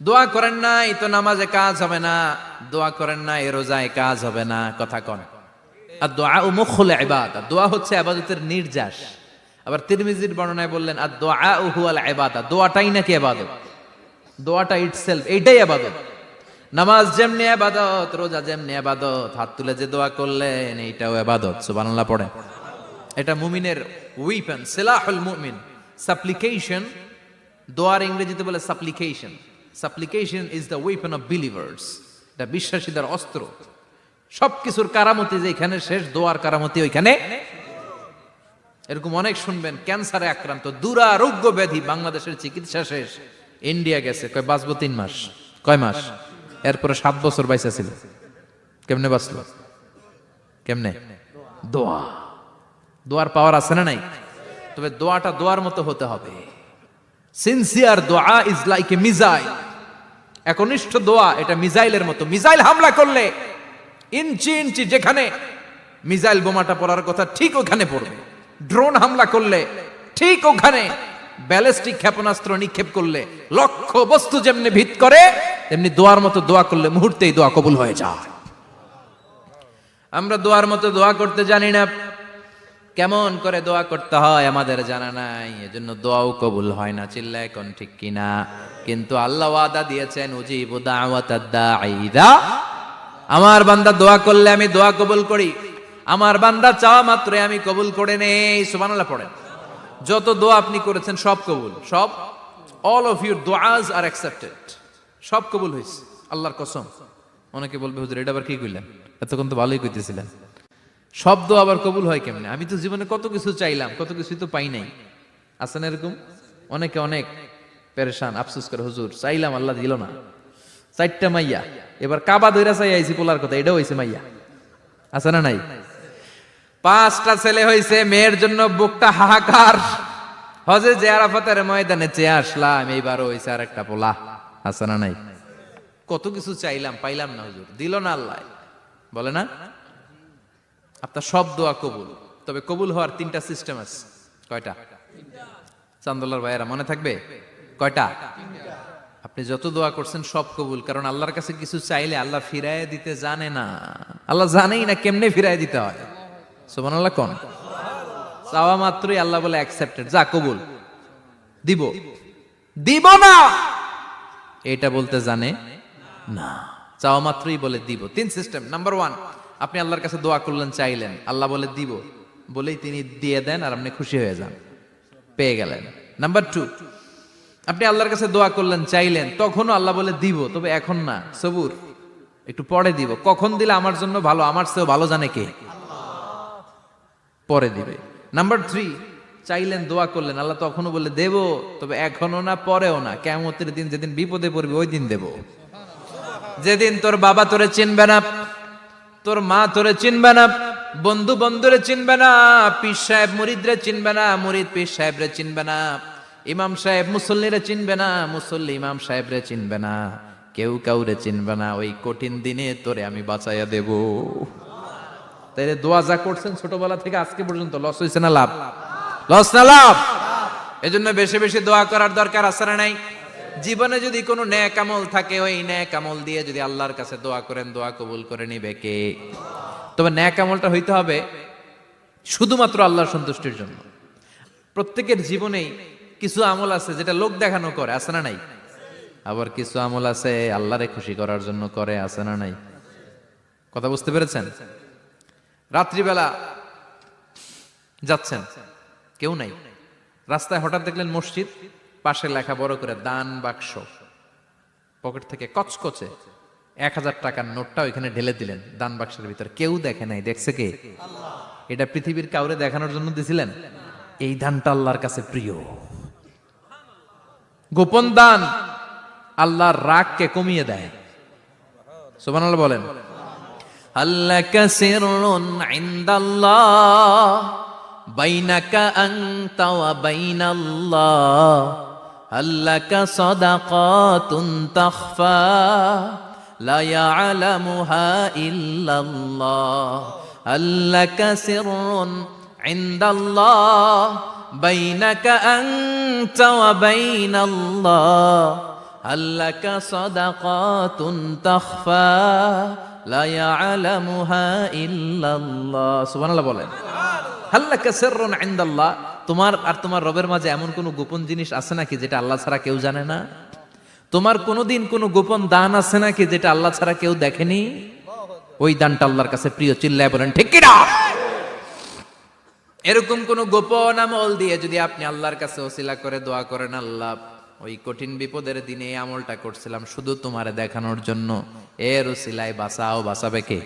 দোয়া করেন নাই তো নামাজে কাজ হবে না, দোয়া করেন নাই রোজায় কাজ হবে না। কথা কন। আর দোয়া মুখুল ইবাদা, দোয়া হচ্ছে ইবাদতের নির্যাস। আবার তিরমিজির বর্ণনায় বললেন আর দোয়া হুয়াল ইবাদা, দোয়াটাই নাকি ইবাদত। দোয়াটা ইটসেলফ, এইটাই ইবাদত। নামাজ যেমনি ইবাদত, রোজা যেমনি ইবাদত, হাত তুলে যে দোয়া করলেন এইটাও ইবাদত। সুবহানাল্লাহ পড়ে। এটা মুমিনের ওয়েপন, সিলাহুল মুমিন। সাপ্লিকেশন, দোয়ার ইংরেজিতে বলে সাপ্লিকেশন। সাপ্লিকেশন is the weapon of believers. এটা বিশ্বাসীদের অস্ত্র। সবকিছুর কারামতি যেখানে শেষ, দোয়ার কারামতি ওইখানে। এরকম অনেক শুনবেন ক্যান্সারে আক্রান্ত, দুরারোগ্য ব্যাধি, বাংলাদেশের চিকিৎসা শেষ, ইন্ডিয়া গেছে, কয় বাঁচবো 3 মাস। কয় মাস? এরপরে 7 বছর বাইসা ছিল। কেমনে বাঁচলো? কেমনে? দোয়া। দোয়ার পাওয়ার আছে না নাই? তবে দোয়াটা দোয়ার মতো হতে হবে। সিনসিয়ার দোয়া ইজ লাইক এ মিসাইল। একনিষ্ঠ দোয়া এটা মিসাইলের মতো। মিসাইল হামলা করলে ইঞ্চি ইঞ্চি যেখানে মিসাইল বোমাটা পড়ার কথা ঠিক ওখানে পড়বে, ড্রোন হামলা করলে ঠিক ওখানে, ব্যালিস্টিক ক্ষেপণাস্ত্র নিক্ষেপ করলে লক্ষ্য বস্তু যেমনি ভিত করে, তেমনি দোয়ার মতো দোয়া করলে মুহূর্তেই দোয়া কবুল হয়ে যায়। আমরা দোয়ার মতো দোয়া করতে জানি না, কেমন করে দোয়া করতে হয় আমাদের জানা নাই, এজন্য দোয়াও কবুল হয় না। চিল্লায় কোন ঠিক কিনা? কিন্তু আল্লাহ ওয়াদা দিয়েছেন, উজিবু দাওয়াতাদ দাঈ ইযা, আমার বান্দা দোয়া করলে আমি দোয়া কবুল করি, আমার বান্দা চাওয়া মাত্র আমি কবুল করে নেই। সুবহানাল্লাহ পড়েন। যত দোয়া আপনি করেছেন সব কবুল, সব, অল অফ ইউর দুআস আর অ্যাকসেপ্টেড, সব কবুল হয়েছে আল্লাহর কসম। অনেকে বলবে হুজুর এটা আবার কি কইলেন, এতক্ষণ তো ভালোই কইতেছিলেন, সব দোয়া আবার কবুল হয় কেমনে? আমি তো জীবনে কত কিছু চাইলাম, কত কিছুই তো পাই নাই। আছে না এরকম? অনেকে অনেক পেরেশান, আফসোস করে, হুজুর চাইলাম আল্লাহ দিল না। 4টা মাইয়া, এবার কাবা ধইরা চাই আইছি পোলার কথা, এটাও হইছে মাইয়া। আছে না নাই? 5টা ছেলে হইছে, মেয়ের জন্য বুকটা হাহাকার। হজে যে আরাফাতের ময়দানে চেয়ে আসলাম, এইবারও হইছে আর একটা পোলা। আছে না নাই? কত কিছু চাইলাম, পাইলাম না, হুজুর দিল না আল্লাহ। বলে না আপনার সব দোয়া কবুল, তবে কবুল হওয়ার 3টা সিস্টেম আছে। কয়টা? চান্দোলার ভাইয়েরা মনে থাকবে কয়টা? আপনি যত দোয়া করছেন সব কবুল, কারণ আল্লাহর কাছে কিছু চাইলে আল্লাহ ফিরায় দিতে জানে না, আল্লাহ জানেই না কেমনে ফিরায় দিতে হয়। সুবহানাল্লাহ কোন? চাওয়া মাত্রই আল্লাহ বলে অ্যাকসেপ্টেড, যা কবুল, দিব দিব না এটা বলতে জানে না, চাওয়া মাত্রই বলে দিব। 3 সিস্টেম। নাম্বার 1, আপনি আল্লাহর কাছে দোয়া করলেন, চাইলেন, আল্লাহ বলে দিব, বলেই তিনি দিয়ে দেন আর আপনি খুশি হয়ে যান, পেয়ে গেলেন। নাম্বার 2, আপনি আল্লাহর কাছে দোয়া করলেন, চাইলেন, তখনও আল্লাহ বলে দিব, তবে এখন না, সবুর, একটু পরে দিব। কখন দিলে আমার জন্য ভালো, আমার চেয়েও ভালো জানে কে? পরে দিবে। নাম্বার 3, চাইলেন, দোয়া করলেন, আল্লাহ তখনও বলে দেব, তবে এখনো না, পরেও না, কিয়ামতের দিন যেদিন বিপদে পড়বি ওই দিন দেব। যেদিন তোর বাবা তোরে চিনবে না, তোর মা তোরে চিনবে না, বন্ধু বন্ধুরে চিনবে না, পীর সাহেব মুরিদরে চিনবে না, মুরিদ পীর সাহেবরে চিনবে না, ইমাম সাহেব মুসল্লিরে চিনবে না, মুসল্লি ইমাম সাহেবরে চিনবে না, কেউ কাউরে চিনবে না। ওই কঠিন দিনে তোরে আমি বাঁচাইয়া দেব। তাইলে দোয়া যা করছেন ছোটবেলা থেকে আজকে পর্যন্ত, লস হয়েছে না লাভ? লস না লাভ? এজন্য বেশি বেশি দোয়া করার দরকার আছে না নাই? জীবনে যদি কোনো নেক আমল থাকে, ওই নেক আমল দিয়ে যদি আল্লাহর কাছে দোয়া করেন, দোয়া কবুল করে নিবে কে? তবে নেক আমলটা হইতে হবে শুধুমাত্র আল্লাহর সন্তুষ্টির জন্য। প্রত্যেকের জীবনেই কিছু আমল আছে যেটা লোক দেখানো করে, আছে না নাই? আবার কিছু আমল আছে আল্লাহরে খুশি করার জন্য করে, আছে না নাই? কথা বুঝতে পেরেছেন? রাত্রিবেলা যাচ্ছেন, কেউ নাই, রাস্তায় হঠাৎ দেখলেন মসজিদ, পাশে লেখা বড় করে দান বাক্স, পকেট থেকে কচকচে 1000 টাকার নোটটা ওইখানে ঢেলে দিলেন দান বাক্সের ভিতর। কেউ দেখে নাই, দেখছে কে? এটা পৃথিবীর কাউরে দেখানোর জন্য দিছিলেন? এই দানটা আল্লাহর কাছে প্রিয়। গোপন দান আল্লাহর রাগকে কমিয়ে দেয়। সুবহানাল্লাহ বলেন। আল্লাকা সিররুন ইনদাল্লাহ বাইনাকা আনতা ওয়া বাইনাল্লাহ, আল্লাকা সাদাকাতুন তাখফা লা ইয়ালামুহা ইল্লাল্লাহ, আল্লাকা সিররুন ইনদাল্লাহ বাইনাকা আনতা ওয়া বাইনাল্লাহ, আল্লাকা সাদাকাতুন তাখফা লা ইয়ালামুহা ইল্লাল্লাহ। সুবহানাল্লাহ বলেন। আল্লাকা সিররুন ইনদাল্লাহ, তোমার আর তোমার রবের মাঝে এমন কোন গোপন জিনিস আছে নাকি যেটা আল্লাহ ছাড়া কেউ জানে না? তোমার কোনোদিন কোনো গোপন দান আছে নাকি যেটা আল্লাহ ছাড়া কেউ দেখেনি? ওই দানটা আল্লাহর কাছে প্রিয়। চিল্লায় বলেন ঠিক কি না? এরকম কোন গোপন আমল দিয়ে যদি আপনি আল্লাহর কাছে ওসিলা করে দোয়া করেন, আল্লাহ ওই কঠিন বিপদের দিনে এই আমলটা করছিলাম শুধু তোমারে দেখানোর জন্য, এর ওসিলায় বাঁচাও, বাঁচাবে কে?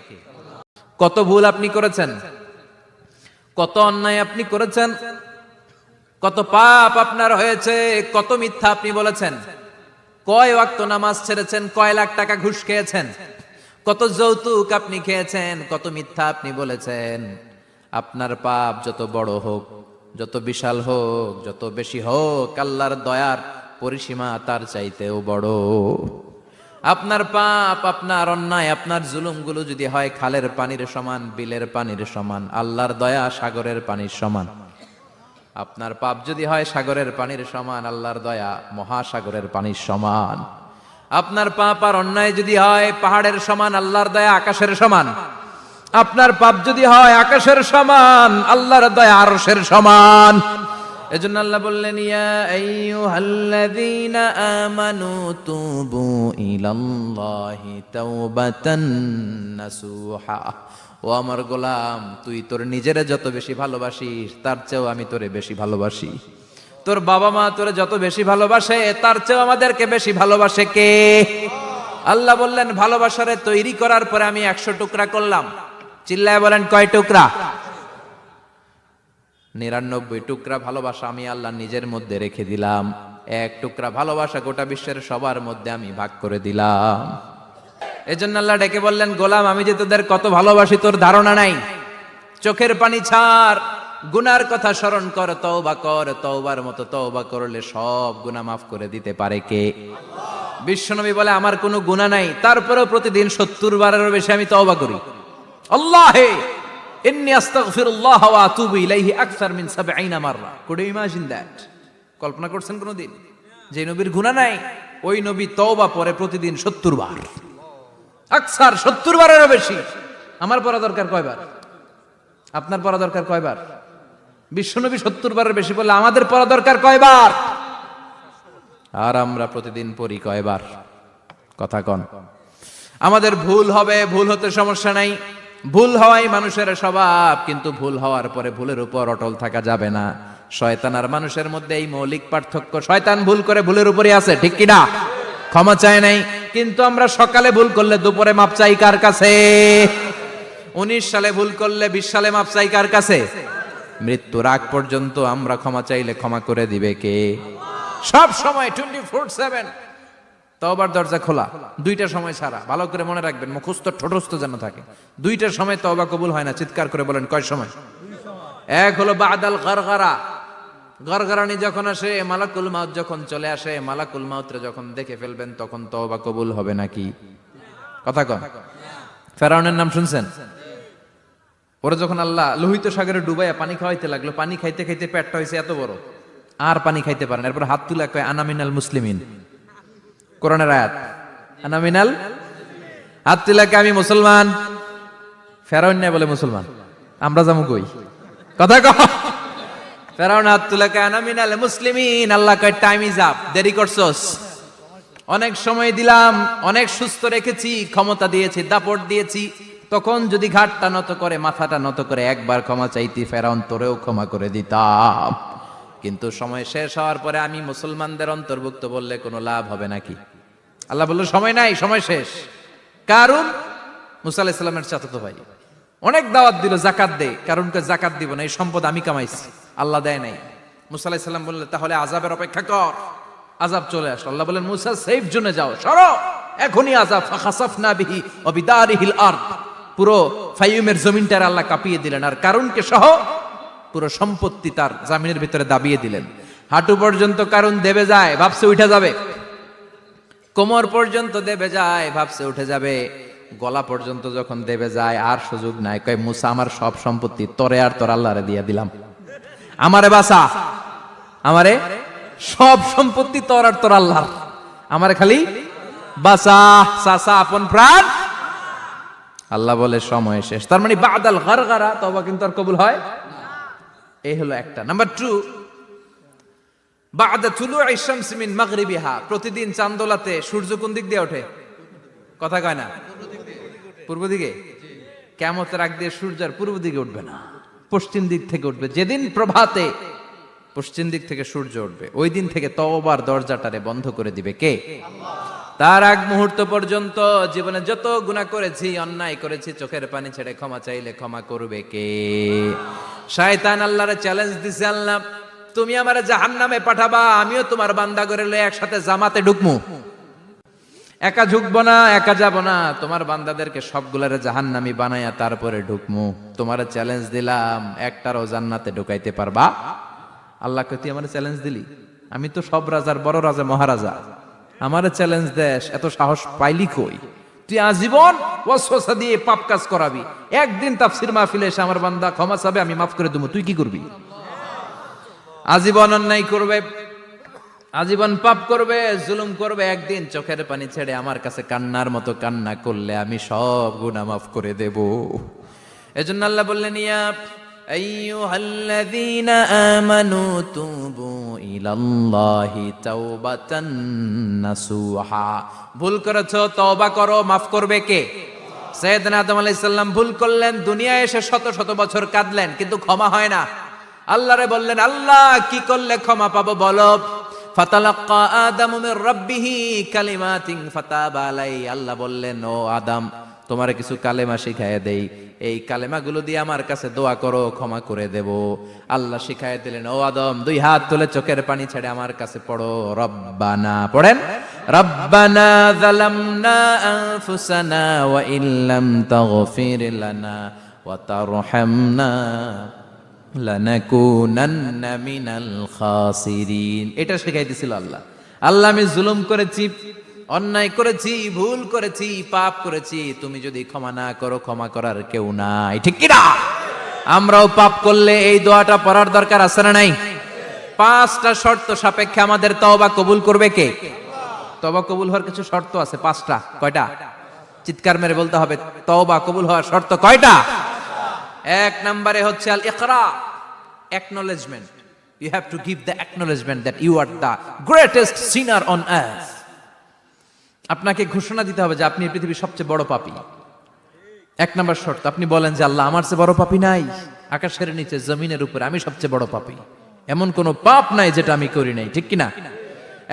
কত ভুল আপনি করেছেন, কত অন্যায় আপনি করেছেন, কত পাপ আপনার হয়েছে, কত মিথ্যা আপনি বলেছেন, কয় ওয়াক্ত নামাজ ছেড়েছেন, কয় লাখ টাকা ঘুষ খেয়েছেন, কত যৌতুক আপনি খেয়েছেন, কত মিথ্যা আপনি বলেছেন। আপনার পাপ যত বড় হোক, যত বিশাল হোক, যত বেশি হোক, আল্লাহর দয়ার পরিসীমা তার চাইতেও বড়। আপনার পাপ, আপনার অন্যায়, আপনার জুলুমগুলো যদি হয় খালের পানির সমান, বিলের পানির সমান, আল্লাহর দয়া সাগরের পানির সমান। আপনার পাপ যদি হয় সাগরের পানির সমান, আল্লাহর দয়া মহাসাগরের পানির সমান। আপনার পাপ আর অন্যায় যদি হয় পাহাড়ের সমান, আল্লাহর দয়া আকাশের সমান। আপনার পাপ যদি হয় আকাশের সমান, আল্লাহর দয়া আরশের সমান। এজন্য আল্লাহ বললেন, ইয়া আইয়ুহাল্লাযীনা আমানু তুবু ইলাল্লাহি তাওবাতান নাসুহা। ও আমার গোলাম, তুই তোর নিজেরে যত বেশি ভালোবাসিস তার চেয়েও আমি তোরে বেশি ভালোবাসি। তোর বাবা মা তোরে যত বেশি ভালোবাসে তার চেয়েও আমাদেরকে বেশি ভালোবাসে কে? আল্লাহ বললেন, ভালোবাসারে তৈরি করার পরে আমি 100 টুকরা করলাম। চিল্লায় বলেন, কয় টুকরা? 99 টুকরা ভালোবাসা আমি আল্লাহ নিজের মধ্যে রেখে দিলাম। 1 টুকরা ভালোবাসা গোটা বিশ্বের সবার মধ্যে আমি ভাগ করে দিলাম। এজন্য আল্লাহ ডেকে বললেন, গোলাম আমি যে তোদের কত ভালোবাসি তোর ধারণা নাই। চোখের পানি ছাড়, গুনার কথা স্মরণ কর, তওবা কর। তওবার মতো তওবা করলে সব গুনাহ মাফ করে দিতে পারে কে? বিশ্বনবী বলে, আমার কোনো গুনাহ নাই, তারপরেও প্রতিদিন 70 বারেরও বেশি আমি তওবা করি। আল্লাহে ইন্নী আস্তাগফিরুল্লাহ ওয়া আতুবু ইলাইহি আকসার মিন 70 মাররা। Could you imagine that? কল্পনা করছেন কোনদিন যে নবীর গুনাহ নাই ওই নবী তওবা পড়ে প্রতিদিন 70 বার, আকসার 70 বারেরও বেশি। আমার পড়া দরকার কয়বার? আপনার পড়া দরকার কয়বার? বিশ্বনবী 70 বারের বেশি বললে আমাদের পড়া দরকার কয়বার? আর আমরা প্রতিদিন পড়ি কয়বার? কথা কন। আমাদের ভুল হবে, ভুল হতে সমস্যা নাই, ভুল হওয়াই মানুষের স্বভাব, কিন্তু ভুল হওয়ার পরে ভুলের উপর অটল থাকা যাবে না। শয়তান আর মানুষের মধ্যে এই মৌলিক পার্থক্য। শয়তান ভুল করে ভুলের উপরই আছে, ঠিক কি না? ক্ষমা চায় নাই, কিন্তু আমরা সকালে ভুল করলে দুপুরে মাপ চাই কার কাছে? 19 সালে ভুল করলে 20 সালে মাপ চাই কার কাছে? মৃত্যুর আগ পর্যন্ত আমরা ক্ষমা চাইলে ক্ষমা করে দিবে কে? সব সময় 24/7 তওবার দরজা খোলা, 2টা সময় ছাড়া। ভালো করে মনে রাখবেন, মুখস্থ ঠোঁটস্থ যেন থাকে। 2টার সময় তওবা কবুল হয় না। চিৎকার করে বলেন, কয় সময়? এক হলো বাদাল গরগরা, গরগরানি যখন আসে, মালাকুল মাউত যখন চলে আসে, মালাকুল মাউতরে যখন দেখে ফেলবেন তখন তওবা কবুল হবে নাকি? কথা কন। ফেরাউনের নাম শুনছেন? ওরা যখন আল্লাহ লোহিত সাগরে ডুবাইয়া পানি খাওয়াইতে লাগলো, পানি খাইতে খাইতে পেটটা হয়েছে এত বড়, আর পানি খাইতে পারেন। এরপর হাত তুলে কয়, আনা মিনাল মুসলিমিন। কোরআনের আয়াত, আনা মিনাল। হাত তুলে কয়, আমি মুসলমান। ফেরাউন না বলে মুসলমান, আমরা যাবো কই? কথা কও। ফেরাউন হাত তুলে কয়, আনা মিনাল মুসলিমিন। আল্লাহ কয়, টাইম ইজ আপ, দেরি করছস। অনেক সময় দিলাম, অনেক সুস্থ রেখেছি, ক্ষমতা দিয়েছি, দাপট দিয়েছি, তখন যদি ঘাটটা নত করে, মাথাটা নত করে একবার ক্ষমা চাইতি, ফেরাউন তোরেও ক্ষমা করে দিতাম। কিন্তু সময় শেষ হওয়ার পরে আমি মুসলমানদের অন্তর্ভুক্ত বললে কোনো লাভ হবে নাকি? আল্লাহ বলল, সময় নাই, সময় শেষ। কারণ মুসা আলাইহিস সালামের চাচাতো ভাই অনেক দাওয়াত দিল, জাকাত দে। কারণকে জাকাত দিব না, এই সম্পদ আমি কামাইছি, আল্লাহ দেয় নাই। মুসা আলাইহিস সালাম বললেন, তাহলে আযাবের অপেক্ষা কর। আযাব চলে আসলো। আল্লাহ বলেন, মুসা সেফ জোনে যাও, সরো, এখনই আযাব। ফাখাসাফনা বিহি ওয়া বিদারিহিল আরদ। পুরো ফাইয়ুমের জমিনটার আল্লাহ কাঁপিয়ে দিলেন, আর কারুনকে সহ পুরো সম্পত্তি তার জামিনের ভিতরে দাবিয়ে দিলেন। হাঁটু পর্যন্ত কারণ দেবে যায়, ভাবছে উঠে যাবে। কোমর পর্যন্ত দেবে যায়, ভাবছে উঠে যাবে। গলা পর্যন্ত যখন দেবে যায় আর সুযোগ নাই। কয়, মুসা আমার সব সম্পত্তি তোরে আর তোর আল্লাহরে দিয়ে দিলাম, আমারে বাঁচা, আমারে সব সম্পত্তি তোর আর তোর আল্লাহর, আমারে খালি বাঁচা। চাচা আপন প্রাণ। আল্লাহ বলে, সময় শেষ। তার মানে বাদাল গরগরা তওবা কিন্তু আর কবুল হয়। এই হলো একটা। নাম্বার 2, বাদা তুলুই শামস মিন মাগরিবিহা। প্রতিদিন চাঁদোলাতে সূর্য কোন দিক দিয়ে ওঠে? কথা কয় না? পূর্ব দিকে। কিয়ামতের আগ দিয়ে সূর্য আর পূর্ব দিকে উঠবে না, পশ্চিম দিক থেকে উঠবে। যেদিন প্রভাতে পশ্চিম দিক থেকে সূর্য উঠবে, ওই দিন থেকে তওবার দরজাটারে বন্ধ করে দিবে কে? তার আগ মুহূর্ত পর্যন্ত জীবনে যত গুনাহ করেছি, অন্যায় করেছি, চোখের পানি ছেড়ে ক্ষমা চাইলে ক্ষমা করবে কে? শয়তান আল্লাহরে চ্যালেঞ্জ দিছে, আল্লাহ তুমি আমারে জাহান্নামে পাঠাবা, আমিও তোমার বান্দা করে লয়ে একসাথে জামাতে ঢুকমু। একা ঢুকবো না, একা যাব না, তোমার বান্দাদেরকে সবগুলারে জাহান্নামী বানায়া তারপরে ঢুকমু। তোমারে চ্যালেঞ্জ দিলাম, একটারও জান্নাতে ঢুকাইতে পারবা? আল্লাহকে তুই আমারে চ্যালেঞ্জ দিলি? আমি তো সব রাজার বড় রাজা, মহারাজা, আমারে চ্যালেঞ্জ দেশ, এত সাহস পাইলি কই? তুই আজীবন ওয়াসওয়াসা দিয়ে পাপ কাজ করাবি, একদিন তাফসীর মাহফিলে এসে আমার বান্দা ক্ষমা চাবে, আমি মাফ করে দেবো, তুই কি করবি? আজীবন অন্যায় করবে, আজীবন পাপ করবে, জুলুম করবে, একদিন চোখের পানি ছেড়ে আমার কাছে কান্নার মতো কান্না করলে আমি সব গুনাহ মাফ করে দেব। এজন্য আল্লাহ বললেন, ইয়া আইয়ুহাল্লাযীনা আমানু তুবু ইলাল্লাহি তাওবাতান নাসুহা। ভুল করেছো, তওবা করো, মাফ করবে কে? সাইয়েদনা আদম আলাইহিস সালাম ভুল করলেন, দুনিয়ায় এসে শত শত বছর কাঁদলেন, কিন্তু ক্ষমা হয় না। আল্লাহরে বললেন, আল্লাহ কি করলে ক্ষমা পাবো বলো? ফাতালাক্কা আদামু মির রাব্বিহি কালিমাতিন ফাতাবা আলাইহি। আল্লাহ বললেন, ও আদম, তোমারে কিছু কালেমা শিখাইয়া দেই, এই কালেমাগুলো দিয়ে আমার কাছে দোয়া করো, ক্ষমা করে দেব। আল্লাহ শিখাইয়া দিলেন, ও আদম, দুই হাত তুলে চোখের পানি ছেড়ে আমার কাছে পড়ো, রব্বানা, পড়েন, রব্বানা যালামনা আনফুসানা ওয়া ইল্লাম তাগফির লানা ওয়া তারহামনা লানাকুনান্না মিনাল খাসিরিন। এটা শিখাই দিছিল আল্লাহ। আল্লাহ, আমি জুলুম করেছি, অন্যায় করেছি, ভুল করেছি, পাপ করেছি, তুমি যদি ক্ষমা না করো, ক্ষমা করার কেউ নাই, ঠিক কি না? আমরাও পাপ করলে এই দোয়াটা পড়ার দরকার আছে না নাই? 5টা শর্ত সাপেক্ষে আমাদের তওবা কবুল করবে কে? তওবা কবুল হওয়ার কিছু শর্ত আছে 5টা। কয়টা? চিৎকার মেরে বলতে হবে, তওবা কবুল হওয়ার শর্ত কয়টা? 1 নম্বরে হচ্ছে আল ইকরা, acknowledgement. You have to give the acknowledgement that you are the greatest sinner on earth. আপনাকে ঘোষণা দিতে হবে যে আপনি এই পৃথিবীর সবচেয়ে বড় পাপী। 1 নম্বর শর্ত, আপনি বলেন যে আল্লাহ, আমার চেয়ে বড় পাপী নাই, আকাশের নিচে জমিনের উপরে আমি সবচেয়ে বড় পাপী, এমন কোন পাপ নাই যেটা আমি করি নাই, ঠিক কি না?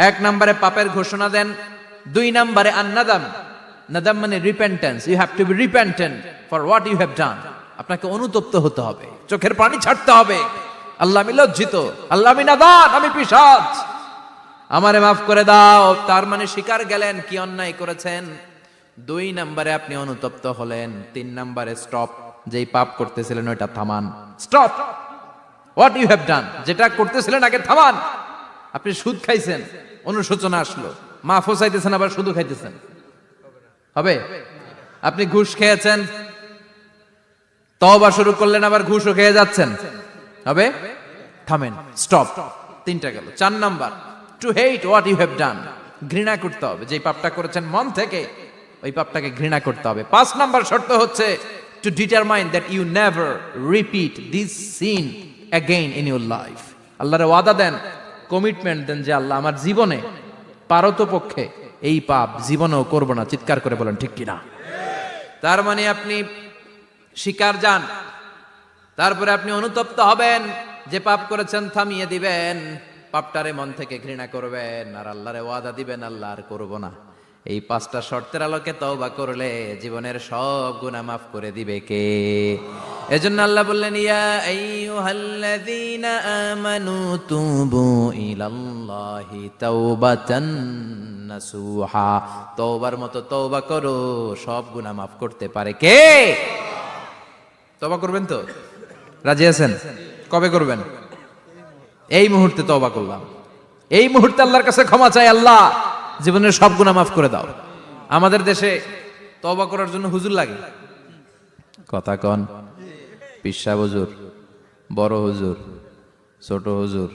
1 নম্বরে পাপের ঘোষণা দেন। 2 নম্বরে আন-নাদাম, নাদাম মানে repentance. You have to be repentant for what you have done. আপনাকে অনুতপ্ত হতে হবে, চোখের পানি ছাড়তে হবে, আল্লাহ আমি লজ্জিত, আল্লাহ আমি নাদান, আমি পিশাচ, আমারে মাফ করে দাও। তার মানে স্বীকার গেলেন কি অন্যায় করেছেন। 2 নম্বরে আপনি অনুতপ্ত হলেন। 3 নম্বরে স্টপ, যেই পাপ করতেছিলেন ওইটা থামান, stop what you have done, যেটা করতেছিলেন আগে থামান। আপনি সুদ খাইছেন, অনুশোচনা আসলো, মাফও চাইতেছেন, আবার সুদও খাইতেছেন, হবে? আপনি ঘুষ খেয়েছেন, তওবা শুরু করলেন, আবার ঘুষও খেয়ে যাচ্ছেন, হবে? থামেন, স্টপ। 3টা গেল। 4 নাম্বার, to hate what you have done, ঘৃণা করতে হবে, যে পাপটা করেছেন মন থেকে ওই পাপটাকে ঘৃণা করতে হবে। 5 নাম্বার শর্ত হচ্ছে to determine that you never repeat this sin again in your life. আল্লাহর ওয়াদা দেন, কমিটমেন্ট দেন যে আল্লাহ, আমার জীবনে পারতপক্ষে এই পাপ জীবনেও করব না। চিৎকার করে বলেন ঠিক কিনা? তার মানে আপনি স্বীকার যান, তারপরে আপনি অনুতপ্ত হবেন, যে পাপ করেছেন থামিয়ে দিবেন, পাপটারে মন থেকে ঘৃণা করবেন, আর আল্লাহরে ওয়াদা দিবেন, আল্লাহ আর করব না। এই 5টা শর্তের আলোকে তওবা করলে জীবনের সব গুনাহ মাফ করে দিবে কে? এজন্য আল্লাহ বললেন, ইয়া আইয়ুহাল্লাযীনা আমানু তুবু ইলাল্লাহি তাওবাতান নাসুহা। তওবার মতো তওবা করো, সব গুনাহ মাফ করতে পারে কে? তওবা করবেন তো? রাজি আছেন? কবে করবেন? এই মুহূর্তে তওবা করলাম, এই মুহূর্তে আল্লাহর কাছে ক্ষমা চাই, আল্লাহ জীবনের সব গুনাহ মাফ করে দাও। আমাদের দেশে তওবা করার জন্য হুজুর লাগে, কথা কন, পীর সাহেব হুজুর, বড় হুজুর, ছোট হুজুর,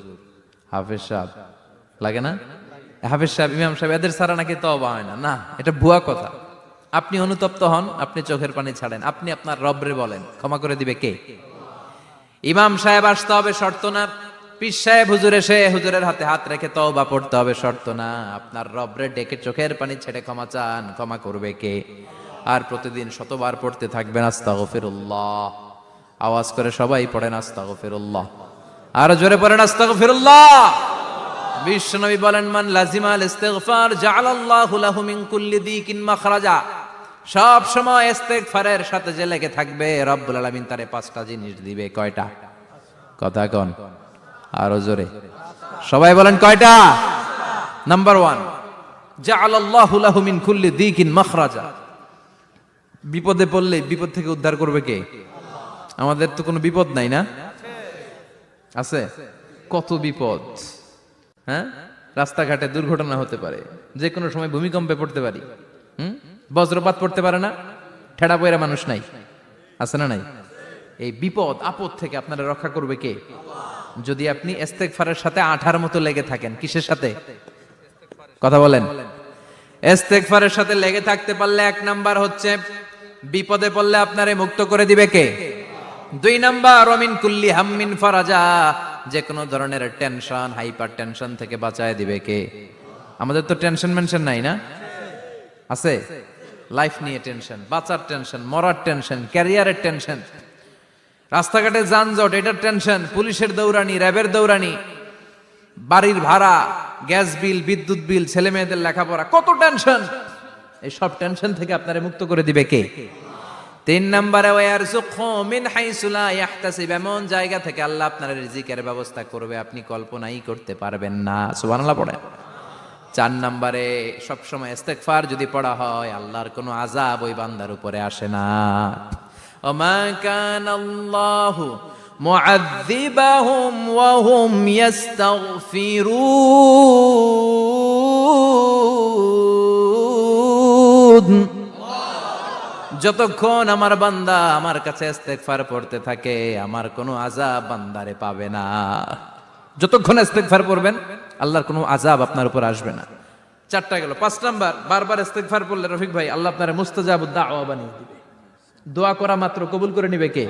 হাফেজ সাহেব লাগে না? হাফেজ সাহেব, ইমাম সাহেব, এদের ছাড়া নাকি তওবা হয় না। না, এটা ভুয়া কথা। আপনি অনুতপ্ত হন, আপনি চোখের পানি ছাড়েন, আপনি আপনার রবরে বলেন, ক্ষমা করে দিবে কে? ইমাম সাহেব আসতে হবে শর্ত না, পীর সাহেব হুজুর এসে হুজুরের হাতে হাত রেখে তওবা পড়তে হবে শর্ত না। আপনার রবরে ডেকে চোখের পানি ছেড়ে ক্ষমা চান, ক্ষমা করবে কে? আর প্রতিদিন শতবার পড়তে থাকবেন আস্তাগফিরুল্লাহ। আওয়াজ করে সবাই পড়েন আস্তাগফিরুল্লাহ, আরো জোরে পড়েন আস্তাগফিরুল্লাহ। বিশ্বনবী বলেন, মান লাজিমাল ইস্তিগফার জাআলাল্লাহু লাহু মিন কুল্লি দিকিন মাখরাজা। সব সময় ইস্তিগফারের সাথে যে লেগে থাকবে, রব্বুল আলামিন তারে 5টা জিনিস দিবে। কয়টা? কথা কন, আরো জোরে সবাই বলেন কয়টা? নাম্বার 1, জাআলাল্লাহু লাহু মিন কুল্লি দিকিন মাখরাজা। বিপদে পড়লে বিপদ থেকে উদ্ধার করবে কে? আমাদের তো কোনো বিপদ নাই না? আছে? কত বিপদ, হ্যাঁ? রাস্তাঘাটে দুর্ঘটনা হতে পারে, যে কোনো সময় ভূমিকম্পে পড়তে পারি, বজ্রপাত পড়তে পারে না, ঠেড়া পয়রা মানুষ নাই, আছে না নাই? এই বিপদ আপদ থেকে আপনারা রক্ষা করবে কে? যদি আপনি ইস্তেগফারের সাথে আঠার মতো লেগে থাকেন। কিসের সাথে? কথা বলেন। ইস্তেগফারের সাথে লেগে থাকতে পারলে এক নাম্বার হচ্ছে বিপদে পড়লে আপনারে মুক্ত করে দিবে কে? 2 নাম্বার ওমিন কুল্লি হাম্মিন ফারাজা, যে কোনো ধরনের টেনশন, হাইপার টেনশন থেকে বাঁচায় দিবে কে? আমাদের তো টেনশন মেনশন নাই না? আছে? লাইফ নিয়ে টেনশন, বাঁচার টেনশন, মরার টেনশন, ক্যারিয়ারের টেনশন, রাস্তাঘাটে যানজট এটার টেনশন, পুলিশের দৌড়ানি, র্যাবের দৌড়ানি, বাড়ির ভাড়া, গ্যাস বিল, বিদ্যুৎ বিল, ছেলে মেয়েদের লেখাপড়া, কত টেনশন। এই সব টেনশন থেকে আপনারে মুক্ত করে দিবে কে? 3 নম্বরে ওয়ারযুকহু মিন হাইসু লা ইয়াহতাসিব, এমন জায়গা থেকে আল্লাহ আপনার রিজিকের ব্যবস্থা করবে আপনি কল্পনাই করতে পারবেন না। সুবহানাল্লাহ পড়ে। 4 নম্বরে সবসময় ইস্তেগফার যদি পড়া হয় আল্লাহর কোনো আযাব ওই বান্দার উপরে আসে না। ওমা কানাল্লাহু মুআযযিবাহুম ওয়া হুম ইস্তাগফিরুন, যতক্ষণ আমার বান্দা আমার কাছে ইস্তেগফার পড়তে থাকে আমার কোনো আযাব বান্দারে পাবে না। যতক্ষণ ইস্তেগফার পড়বেন আল্লাহর কোনো আযাব আপনার উপর আসবে না। 4টা গেল। 5 নাম্বার, বারবার ইস্তেগফার পড়লে রফিক ভাই আল্লাহ আপনারে মুস্তাজাবুদ দাওয়া বানিয়ে দিবে। দোয়া করা মাত্র কবুল করে নিবে কে?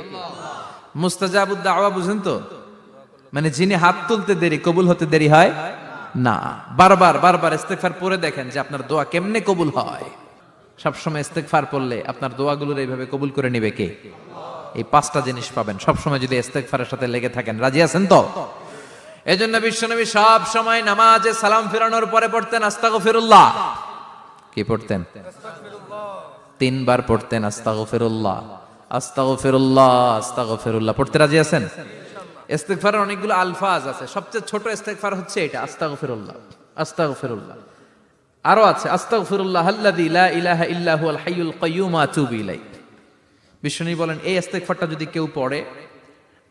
মুস্তাজাবুদ দাওয়া বুঝেন তো? মানে যিনি হাত তুলতে দেরি কবুল হতে দেরি হয় না। বারবার বারবার ইস্তেগফার পড়ে দেখেন যে আপনার দোয়া কেমনে কবুল হয়। সবসময় ইস্তেগফার পড়লে আপনার দোয়াগুলোর এইভাবে কবুল করে নিবে কে? এই 5টা জিনিস পাবেন সবসময় যদি ইস্তেগফারের সাথে লেগে থাকেন। রাজি আছেন তো? এজন্য বিশ্বনবী সব সময় নামাজে সালাম ফেরানোর পরে পড়তেন আস্তাগফিরুল্লাহ। কি পড়তেন? 3 বার পড়তেন আস্তাগফিরুল্লাহ, আস্তাগফিরুল্লাহ, আস্তাগফিরুল্লাহ। পড়তে রাজি আছেন? ইস্তেগফারের অনেকগুলো আলফাজ আছে, সবচেয়ে ছোট ইস্তেগফার হচ্ছে এটা, আস্তাগফিরুল্লাহ, আস্তাগফিরুল্লাহ। আরো আছে আস্তাগফিরুল্লাহ আল্লাযী লা ইলাহা ইল্লা হুয়াল হাইয়ুল কাইয়্যুম ওয়া আতুবু ইলাইহি। বিশ্বনবী বলেন এই ইস্তেগফারটা যদি কেউ পড়ে,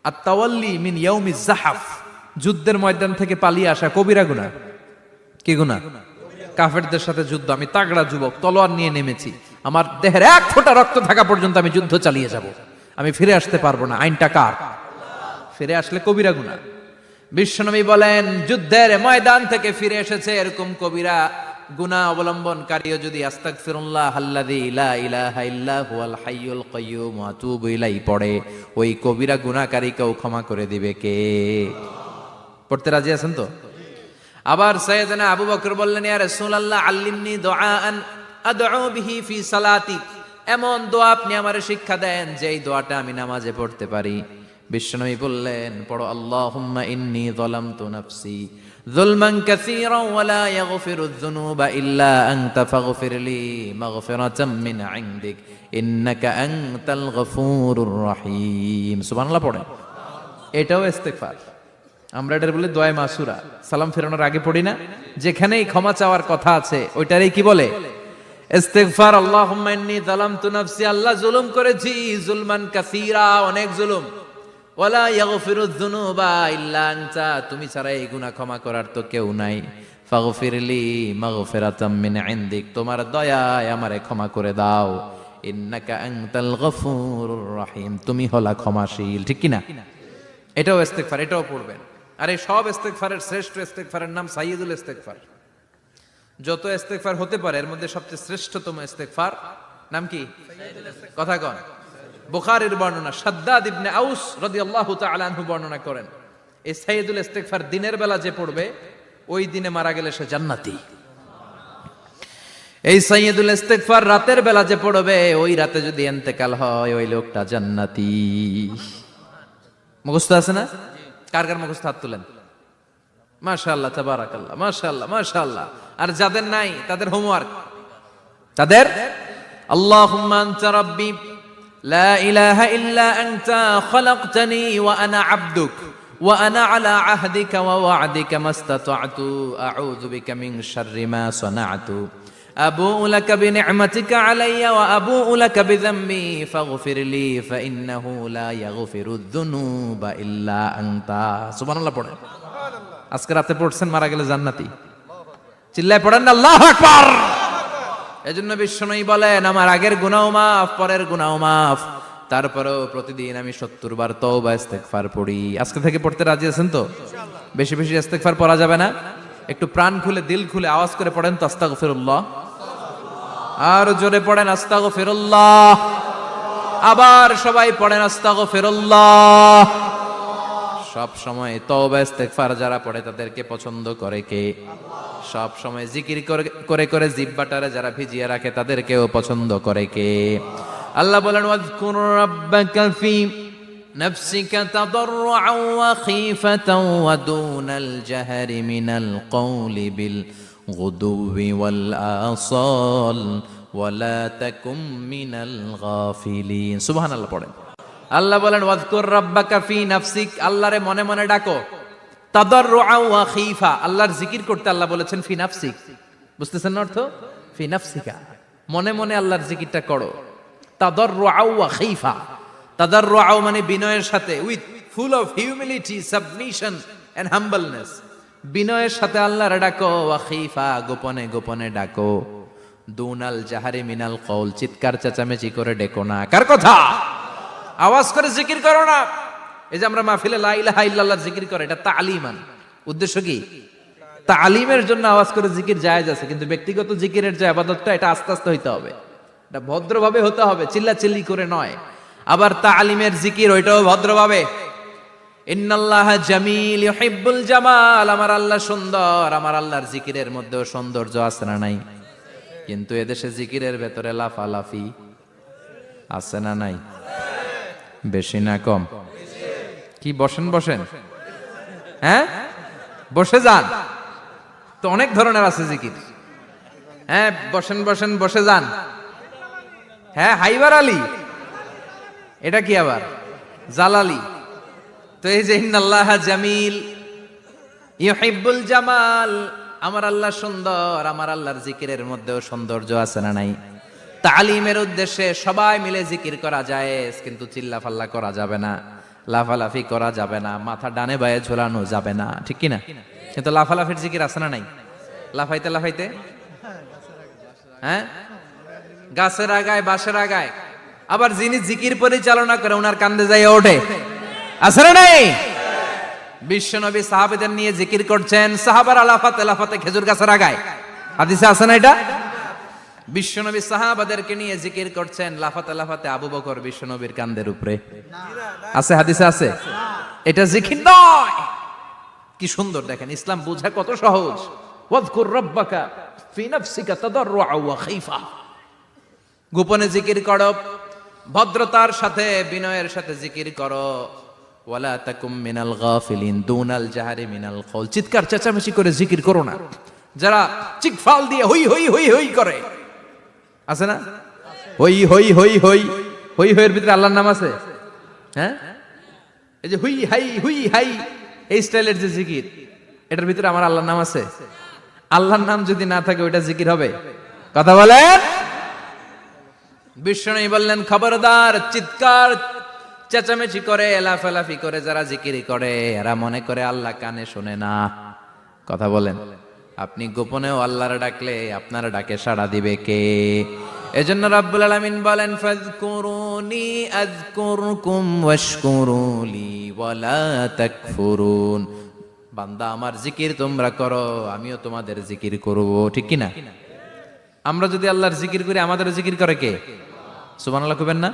আত-তাওয়াল্লি মিন ইয়াউমিজ যাহাফ, যুদ্ধের ময়দান থেকে পালিয়ে আসা কবিরা গুনাহ। কি গুনাহ? কাফেরদের সাথে যুদ্ধ, আমি তাগড়া যুবক, তলোয়ার নিয়ে নেমেছি, আমার দেহের 1 ফোঁটা রক্ত থাকা পর্যন্ত আমি যুদ্ধ চালিয়ে যাব, আমি ফিরে আসতে পারবো না, আইনটা কার? ফিরে আসলে কবিরা গুনাহ। বিশ্বনবী বলেন যুদ্ধের ময়দান থেকে ফিরে এসেছে এরকম কবিরা গুনাহ অবলম্বনকারীও যদি আস্তাগফিরুল্লাহ আল্লাযী লা ইলাহা ইল্লা হুয়াল হাইয়ুল কাইয়্যুম ওয়া আতুবু ইলাইহি পড়ে, ওই কবিরা গুনাহকারীকেও ক্ষমা করে দিবে কে? পড়তে রাজি আছেন তো? আবার সাইয়েদনা আবু বকর বললেন ইয়া রাসূলুল্লাহ আল্লিমনি দুআআন আদউ বিহি ফি সালাতি, এমন দোয়া আপনি আমারে শিক্ষা দেন যে এই দোয়াটা আমি নামাজে পড়তে পারি। বিশ্বনবী বললেন পড়ো আল্লাহুম্মা ইন্নী যালামতু নাফসি যুলমান কাসীরান ওয়া লা ইয়াগফিরুয যুনুবা ইল্লা আনতা ফাগফিরলি মাগফিরাতাম মিন ইনদিক ইন্নাকা আনতাল গফুরুর রহিম। সুবহানাল্লাহ পড়ে। এটাও ইস্তেগফার। আমরা এটার বলে দোয়া মাসুরা, সালাম ফেরানোর আগে পড়ি না? যেখানেই ক্ষমা চাওয়ার কথা আছে ওইটারই কি বলে? ইস্তেগফার। আল্লাহুম্মা ইন্নী যালামতু নাফসি, আল্লাহ জুলুম করেছি, যুলমান কাসীরা, অনেক জুলুম, ওয়ালা ইয়াগফিরুয যুনুবা ইল্লা আনতা, তুমি ছাড়া এই গুনাহ ক্ষমা করার তো কেউ নাই। ফাগফিরলি মাগফিরাতাম মিন ইনদিক, তোমার দয়ায় আমারে ক্ষমা করে দাও। ইন্নাকা আনতাল গফুরুর রহিম, তুমি হলা ক্ষমাশীল। ঠিক কি না? এটাও ইস্তেগফার, এটাও পড়বেন। আর এই সব ইস্তেগফারের শ্রেষ্ঠ ইস্তেগফারের নাম সাইয়্যিদুল ইস্তেগফার। যত ইস্তেগফার হতে পারে এর মধ্যে সবচেয়ে শ্রেষ্ঠতম ইস্তেগফার নাম কি? কথা কন। বুখারীর বর্ণনা, শাদ্দাদ ইবনে আউস রাদিয়াল্লাহু তাআলা আনহু বর্ণনা করেন এই সাইয়্যিদুল ইস্তেগফার দিনের বেলা যে পড়বে ওই দিনে মারা গেলে সে জান্নাতি। এই সাইয়্যিদুল ইস্তেগফার রাতের বেলা যে পড়বে ওই রাতে যদি ইন্তেকাল হয় ওই লোকটা জান্নাতি। মুখস্থ আছে না? কার কার মুখস্থ হাত তুলেন। মাশাআল্লাহ, তাবারাকাল্লাহ, মাশাআল্লাহ, মাশাআল্লাহ। আর যাদের নাই তাদের হোমওয়ার্ক, তাদের আল্লাহুম্মা আনতা রাব্বি লা ইলাহা ইল্লা আনতা খালাকতানি ওয়া আনা আবদুক ওয়া আনা আলা আহদিকা ওয়া ওয়া'দিকা মাস্তাতা'তু আউযু বিকা মিন শাররি মা সানা'তু আবুউ লাকা বিনি'মাতিকা আলাইয়া ওয়া আবুউ লাকা বিযামবি ফাগফিরলি ফাইন্নাহু লা ইয়াগফিরুয যুনুবা ইল্লা আনতা। সুবহানাল্লাহ পড়েন। আজকে রাতে পড়ছেন, মারা গেলে জান্নাতি। চিল্লায় পড়েন না আল্লাহু আকবার। এজন্য বিশ্বনবী বলেন আমার আগের গুনাহ মাফ, পরের গুনাহ মাফ, তারপরেও প্রতিদিন আমি 70 বার তওবা ইস্তেগফার পড়ি। আজকে থেকে পড়তে রাজি আছেন তো? বেশি বেশি ইস্তেগফার পড়া যাবে না? একটু প্রাণ খুলে দিল খুলে আওয়াজ করে পড়েন তো আস্তাগফিরুল্লাহ। আর জোরে পড়েন আস্তাগফিরুল্লাহ। আবার সবাই পড়েন আস্তাগফিরুল্লাহ। সব সময় তওবা ইস্তেগফার যারা পড়ে তাদেরকে পছন্দ করে কে? সব সময় জিকির করে করে জিহ্বাটারে যারা ভিজিয়ে রাখে তাদেরকেও পছন্দ করে কে? আল্লাহ বলেন ওয়াজকুর রাব্বাকা ফি নাফসিকা তাদাররুআন ওয়া খীফাতান ওয়া দুনাল জাহরি মিনাল কওলি বিল গুদুবি ওয়াল আসাল ওয়া লা তাকুম মিনাল গাফিলিন। সুবহানাল্লাহ পড়েন। আল্লাহ বলেন ওয়াজকুর রাব্বাকা ফি নাফসিক, আল্লাহরে মনে মনে ডাকো। তাদাররুআন ওয়া খীফা, আল্লাহর জিকির করতে আল্লাহ বলেছেন ফি নাফসিক। বুঝতেছেন না অর্থ? ফি নাফসিকা, মনে মনে আল্লাহর জিকিরটা করো। তাদাররুআন ওয়া খীফা, তাদাররুআন মানে বিনয়ের সাথে, with full of humility, submission and humbleness. বিনয়ের সাথে আল্লাহরে ডাকো। ওয়া খীফা, গোপনে গোপনে ডাকো। দুনাল জাহারি মিনাল কওল, চিৎকার চেঁচামেচি করে ডেকো না। কার কথা? আওয়াজ করে জিকির করো না। এই যে আমরা মাহফিলে লা ইলাহা ইল্লাল্লাহ জিকির করে, এটা তালিমান। উদ্দেশ্য কি? তালিমের জন্য আওয়াজ করে জিকির জায়েজ আছে, কিন্তু ব্যক্তিগত জিকিরের যে ইবাদতটা এটা আস্তে আস্তে হইতে হবে, এটা ভদ্রভাবে হতে হবে, চিল্লাচিল্লি করে নয়। আবার তালিমের জিকির ওইটাও ভদ্রভাবে। ইন্নাল্লাহা জামিল ইউহিব্বুল জামাল, আমার আল্লাহ সুন্দর, আমার আল্লাহর জিকিরের মধ্যেও সৌন্দর্য আছে না নাই? কিন্তু এদেশে জিকিরের ভেতরে লাফালাফি আছে না নাই? বেশি না কম? কি বসেন বসেন, হ্যাঁ বসে যান তো, অনেক ধরনের আছে জিকির। হ্যাঁ বসেন বসেন বসে যান। হ্যাঁ হাইবার আলী, এটা কি আবার জালালি? তো এই যে ইন্নাল্লাহা জামিল ইউহিব্বুল জামাল, আমার আল্লাহ সুন্দর, আমার আল্লাহর জিকিরের মধ্যেও সৌন্দর্য আছে না নাই? তালিমের উদ্দেশ্যে সবাই মিলে জিকির করা যায়, কিন্তু চিল্লাফাল্লা করা যাবে না, লাফালাফি করা যাবে না, মাথা ডানে বায়ে ঝোলানো যাবে না, ঠিক কিনা? কিন্তু লাফালাফির জিকির আছে না নাই? লাফাইতে লাফাইতে, হ্যাঁ গাছের আগায় বাঁশের আগায়। আবার যিনি জিকির পরিচালনা করে ওনার কান্দে যাই ওঠে, আছে না নাই? বিশ্বনবী সাহাবাদের নিয়ে জিকির করছেন, সাহাবারা লাফাতে লাফাতে খেজুর গাছের আগায়। হাদিসে আছে না এটা? বিশ্বনবী সাহাবাদেরকে নিয়ে জিকির করছেন, লাফাতে লাফাতে আবু বকর বিশ্বনবীর কান্দের উপরে। আছে হাদিসে আছে? এটা জিকির নয়। কি সুন্দর দেখেন, ইসলাম বুঝা কত সহজ। ওয়াজকুর রাব্বাকা ফি নাফসিকা তাদাররুআন ওয়া খীফা, গোপনে জিকির করো, ভদ্রতার সাথে বিনয়ের সাথে জিকির করো। ওয়ালা তাকুম মিনাল গাফিলিন, দুনাল জাহারি মিনাল কওল, চিৎকার চেঁচামেচি করে জিকির করো না। যারা চিকফাল দিয়ে হই হই হই হই করে, আছে না? হই হই হই হই হই হইয়ের ভিতরে আল্লাহর নাম আছে। হ্যাঁ এই যে হুই হাই এই স্টাইলের যে জিকির, এটার ভিতরে আমার আল্লাহর নাম আছে? আল্লাহর নাম যদি না থাকে ওইটা জিকির হবে? কথা বলেন। বিশ্বনবী বললেন খবরদার, চিৎকার চেঁচামেচি করে লাফালাফি করে যারা জিকির করে এরা মনে করে আল্লাহ কানে শোনে না। কথা বলেন। আপনি গোপনেও আল্লাহর ডাকলে আপনার ডাকে সাড়া দিবে কে? এজন্য রাব্বুল আলামিন বলেন ফাযকুরুনি আযকুরকুম ওয়াশকুরুলি ওয়ালা তাকফুরুন। বান্দা আমার জিকির তোমরা করো, আমিও তোমাদের জিকির করব, ঠিক কি না? আমরা যদি আল্লাহর জিকির করি আমাদেরও জিকির করে কে? সুবহানাল্লাহ কইবেন না?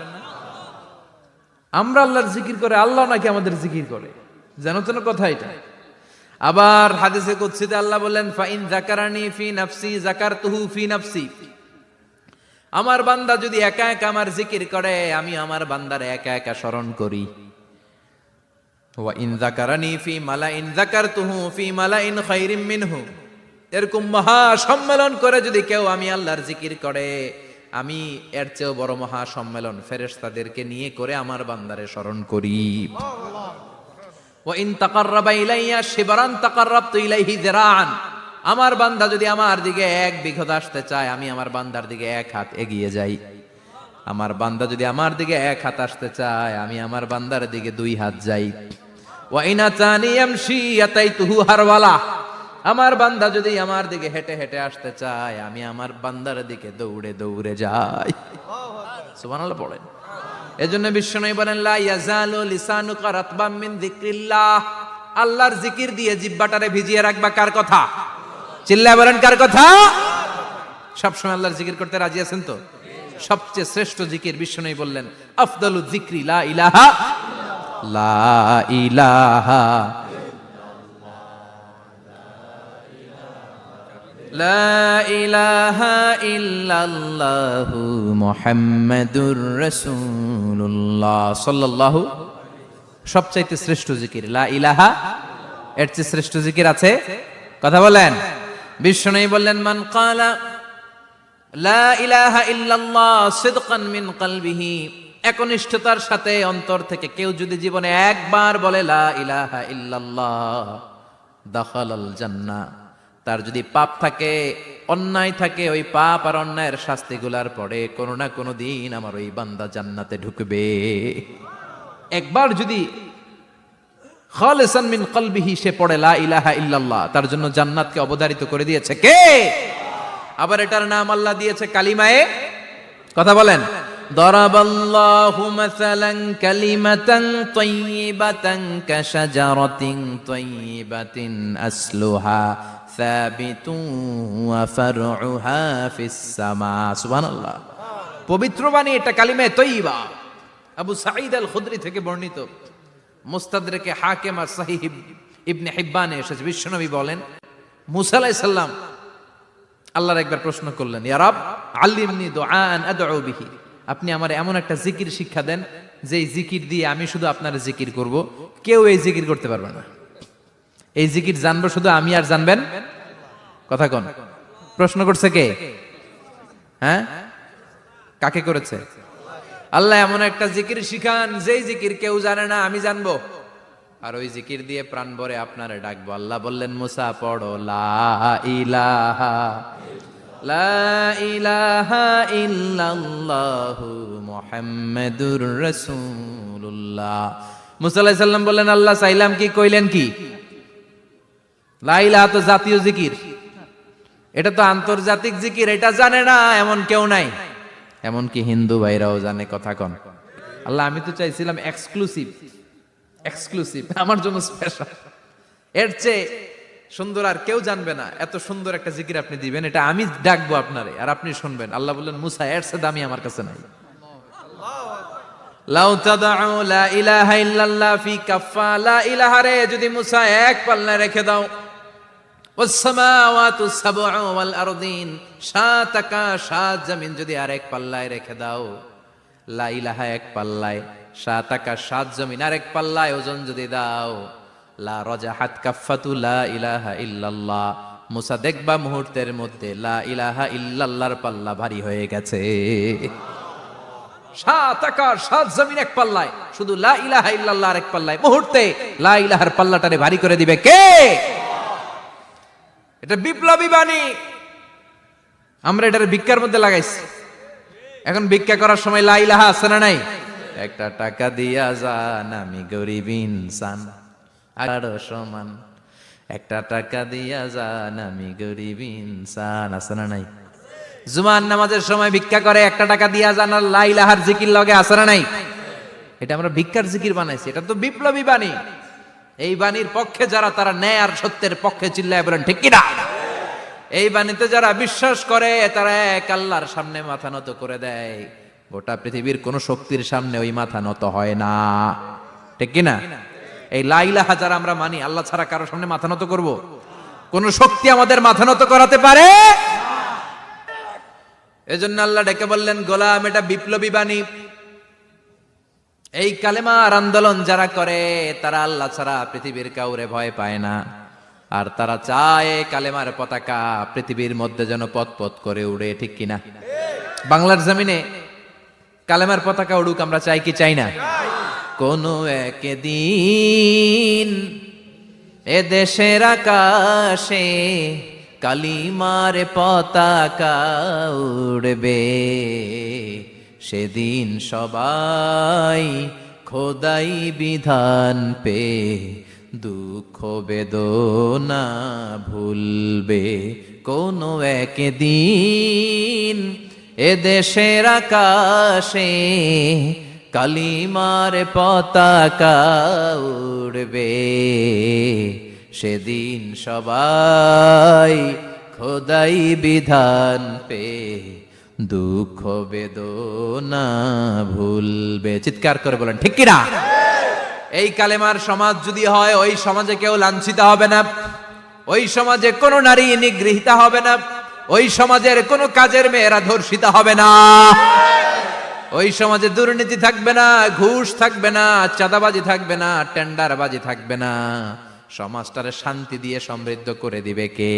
আমরা আল্লাহর জিকির করে, আল্লাহ নাকি আমাদের জিকির করে, জানো তো না কথা এটা? আবার হাদিসে কুদসিতে আল্লাহ বলেন ফাইন যাকারানি ফি নাফসি যাকারতুহু ফি নাফসি, আমার বান্দা যদি একা একা আমার জিকির করে আমি আমার বান্দারে একা একা স্মরণ করি। ওয়া ইন যাকারানি ফি মালাইন যাকারতুহু ফি মালাইন খায়রিম মিনহু, এরকম মহা সম্মেলন করে যদি কেউ আমি আল্লাহর জিকির করে, আমি এর চেয়েও বড় মহা সম্মেলন ফেরেশতাদেরকে নিয়ে করে আমার বান্দারে স্মরণ করি। ওয়া ইন তাকাররাবা ইলাইয়া শিবরান তাকাররাবতু ইলাইহি যিরাআন, আমার বান্দা যদি আমার দিকে এক বিঘত আসতে চায় আমি আমার বান্দার দিকে এক হাত এগিয়ে যাই। আমার বান্দা যদি আমার দিকে এক হাত আসতে চায় আমি আমার বান্দার দিকে দুই হাত যাই। ওয়া ইন আতানি ইয়ামশি আতাইতুহু হারওয়ালা, আমার বান্দা যদি আমার দিকে হেঁটে হেঁটে আসতে চায়, আমি আমার বান্দার দিকে দৌড়ে দৌড়ে যাই। সুবহানাল্লাহ পড়েন। এজন্য বিশ্বনবী বলেন, লা ইয়াজালু লিসানুকা রাতবাম মিন যিকরিল্লাহ। আল্লাহর জিকির দিয়ে জিহ্বাটারে ভিজিয়ে রাখবা। কার কথা? চিল্লায় বলেন, কার কথা? সবসময় আল্লাহর জিকির করতে রাজি আছেন তো? সবচেয়ে শ্রেষ্ঠ জিকির বিশ্বনবী বললেন, আফদালু যিকরি লা ইলাহা লা ইলাহা লা ইলাহা ইল্লাল্লাহু মুহাম্মাদুর রাসূলুল্লাহ সাল্লাল্লাহু। সবচাইতে শ্রেষ্ঠ জিকির লা ইলাহা। এর চেয়ে শ্রেষ্ঠ জিকির আছে? কথা বলেন। বিশ্বনবী বললেন, মান ক্বালা লা ইলাহা ইল্লাল্লাহ সিদকান মিন কলবিহি, একনিষ্ঠতার সাথে অন্তর থেকে কেউ যদি জীবনে একবার বলে লা ইলাহা ইল্লাল্লাহ, দাখালাল জান্নাহ। তার যদি পাপ থাকে, অন্যায় থাকে, ওই পাপ আর অন্যায়ের শাস্তিগুলার পরে কোনো না কোনো দিন আমার ওই বান্দা জান্নাতে ঢুকবে। একবার যদি খালিসান মিন কলবিহি সে পড়ে লা ইলাহা ইল্লাল্লাহ, তার জন্য জান্নাতকে অবধারিত করে দিয়েছে কে? আবার এটার নাম আল্লাহ দিয়েছে কালিমায়ে। কথা বলেন। দরাবাল্লাহু মাসালান কালিমাতান তাইয়িবাতান কাশাজারাতিন তাইয়িবাতিন আসলুহা সাবিতুন ওয়া ফারউহা ফিস সামা। সুবহানাল্লাহ। পবিত্র বাণী এটা কালিমায়ে তাইয়িবা। আবু সাঈদ আল খুদরি থেকে বর্ণিত, মুস্তাদরাকে হাকিম আর সহিহ ইবনে হিব্বানে এসেছে। বিশ্বনবী বলেন, মুসা আলাইহিস সালাম আল্লাহর একবার প্রশ্ন করলেন, ইয়া রাব আল্লিমনি দুআআন আদউ বিহি, আপনি আমার এমন একটা জিকির শিক্ষা দেন যেই জিকির দিয়ে আমি শুধু আপনার জিকির করব, কেউ এই জিকির করতে পারবে না। এই জিকির জানবো শুধু আমি, আর জানবেন কথা কোন? প্রশ্ন করছে কে? হ্যাঁ, কাকে করেছে? আল্লাহ এমন একটা জিকির শিখান যেই জিকির কেউ জানে না, আমি জানবো, আর ওই জিকির দিয়ে প্রাণ ভরে আপনারে ডাকবো। আল্লাহ বললেন, মুসা পড়ো লা ইলাহা লা ইলাহা ইল্লাল্লাহু মুহাম্মাদুর রাসূলুল্লাহ। মুসা আলাইহিস সালাম বললেন, আল্লাহ চাইলাম কি, কইলেন কি? লা ইলাহা তো জাতীয় জিকির, এটা তো আন্তর্জাতিক জিকির, এটা জানে না এমন কেউ নাই, এমনকি হিন্দু ভাইরাও জানে। কথা কন। আল্লাহ আমি তো চাইছিলাম এক্সক্লুসিভ, এক্সক্লুসিভ আমার জন্য স্পেশাল, এর চেয়ে সুন্দর আর কেউ জানবে না। এত সুন্দর একটা জিকির আপনি দিবেন, এটা আমি ডাকবো আপনারে আর আপনি শুনবেন। আল্লাহ বললেন, মুসা এর চেয়ে দামি আমার কাছে নাই। লাউ তাদউ লা ইলাহা ইল্লাল্লাহ ফি কাফা, লা ইলাহা রে যদি মুসা এক পাল্লায় রেখে দাও, ওয়াস সামাওয়াতু সাবউ ওয়াল আরদিন, সাত আকাশ সাত জমিন যদি আরেক পাল্লায় রেখে দাও, লা ইলাহা এক পাল্লায়, সাত আকাশ সাত জমিন আরেক পাল্লায় ওজন যদি দাও, লা রাজাহাত কাফাতু লা ইলাহা ইল্লাল্লাহ, মুসা দেখবা মুহূর্তের মধ্যে লা ইলাহা ইল্লাল্লাহর পাল্লা ভারী হয়ে গেছে। সাত আকাশ সাত জমিন এক পাল্লায়, শুধু লা ইলাহা ইল্লাল্লাহ আরেক পাল্লায়, মুহূর্তে লা ইলাহার পাল্লাটারে ভারী করে দিবে কে? এটা বিপ্লবী বাণী। আমরা এটার ভিক্ষার মধ্যে লাগাইছি। এখন ভিক্ষা করার সময় লা ইলাহা আছে না নাই? একটা টাকা দিয়া যান, আমি গরিব ইনসান আর সমান, একটা টাকা দিয়া যান, আমি গরিব ইনসান, আছে না নাই? জুমার নামাজের সময় ভিক্ষা করে, একটা টাকা দিয়া যান, আর লা ইলাহার জিকির লগে, আছে না নাই? এটা আমরা ভিক্ষার জিকির বানাইছি। এটা তো বিপ্লবী বাণী। এই বাণীর পক্ষে যারা, তারা ন্যায় আর সত্যের পক্ষে চিল্লায় বলেন ঠিক কিনা? এই বাণীতে যারা বিশ্বাস করে, তারা এক আল্লাহর সামনে মাথা নত করে দেয়। গোটা পৃথিবীর কোন শক্তির সামনে ওই মাথা নত হয় না, ঠিক কিনা? এই লা ইলাহা যারা আমরা মানি, আল্লাহ ছাড়া কারোর সামনে মাথা নত করব? কোন শক্তি আমাদের মাথা নত করাতে পারে? এজন্য আল্লাহ ডেকে বললেন, গোলাম এটা বিপ্লবী বাণী। এই কালেমার আন্দোলন যারা করে, তারা আল্লাহ ছাড়া পৃথিবীর কাউরে ভয় পায় না, আর তারা চায় কালেমার পতাকা পৃথিবীর মধ্যে যেন পথ পথ করে উড়ে, ঠিক কিনা? বাংলার জমিনে কালেমার পতাকা উড়ুক, আমরা চাই কি চাই না? কোন একদিন এ দেশের আকাশে কালিমার পতাকা উড়বে, সেদিন সবাই খোদাই বিধান পে দুঃখ বেদনা ভুলবে কোনো একদিন, এদেশের আকাশে কালিমার পতাকা উড়বে, সেদিন সবাই খোদাই বিধান পে দুঃখ বেদনা ভুলবে। চিৎকার করে বলেন ঠিক কিনা? এই কালেমার সমাজ যদি হয়, ওই সমাজে কেউ লাঞ্ছিত হবে না, ওই সমাজে কোনো নারী নিগৃহীত হবে না, ওই সমাজের কোনো কাজের মেয়েরা ধর্ষিত হবে না, ওই সমাজে দুর্নীতি থাকবে না, ঘুষ থাকবে না, চাঁদাবাজি থাকবে না, টেন্ডারবাজি থাকবে না। সমাজটারে শান্তি দিয়ে সমৃদ্ধ করে দিবে কে?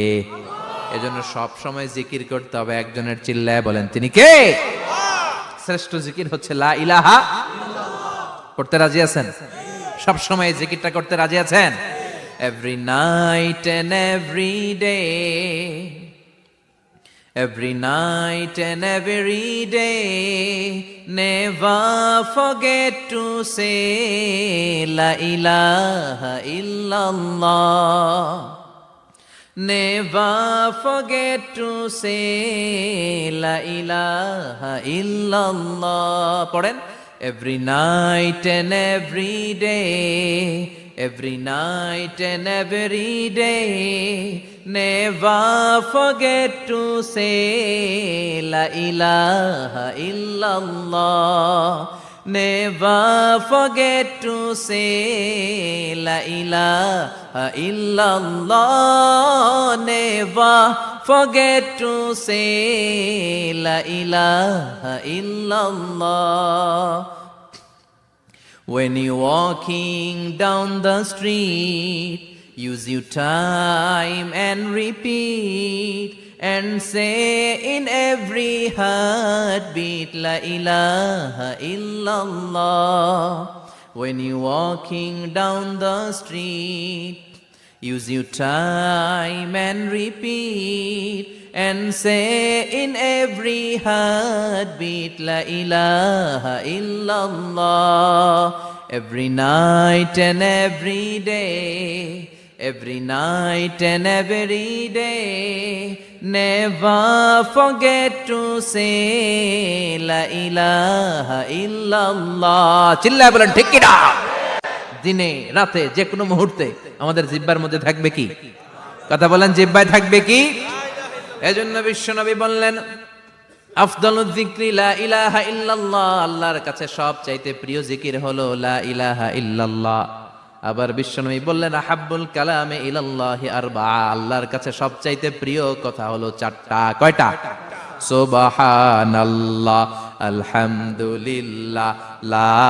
এজন্য সব সময় জিকির করতে হবে একজনের, চিল্লায় বলেন তিনি কে? শ্রেষ্ঠ জিকির হচ্ছে লা ইলাহা। করতে রাজি আছেন? সব সময় জিকিরটা করতে রাজি আছেন? Every night and every day, every night and every day, never forget to say la ilaha illallah, never forget to say la ilaha illallah. পড়েন, every night and every day, every night and every day, never forget to say la ilaha illallah, never forget to say la ilaha illallah, never forget to say la ilaha illallah. When you're walking down the street, use your time and repeat, and say in every heartbeat la ilaha illallah. When you're walking down the street, use your time and repeat, and say in every heartbeat la ilaha illallah. Every night and every day, every night and every day, never forget to say la ilaha illallah. চিল্লায় বলেন ঠিক কিনা? দিনে রাতে যে কোনো মুহূর্তে আমাদের জিহ্বার মধ্যে থাকবে কি? কথা বলেন, জিহ্বায় থাকবে কি? এজন্য বিশ্বনবী বললেন, আফদালুয যিকরি লা ইলাহা ইল্লাল্লাহ, আল্লাহর কাছে সবচাইতে প্রিয় জিকির হলো লা ইলাহা ইল্লাল্লাহ। আবার বিশ্বনবী বললেন, আহাব্বুল কালামে ইলাল্লাহি আরবাআ, আল্লাহর কাছে সবচাইতে প্রিয় কথা হলো চারটা। কয়টা? সুবহানাল্লাহ, আলহামদুলিল্লাহ, লা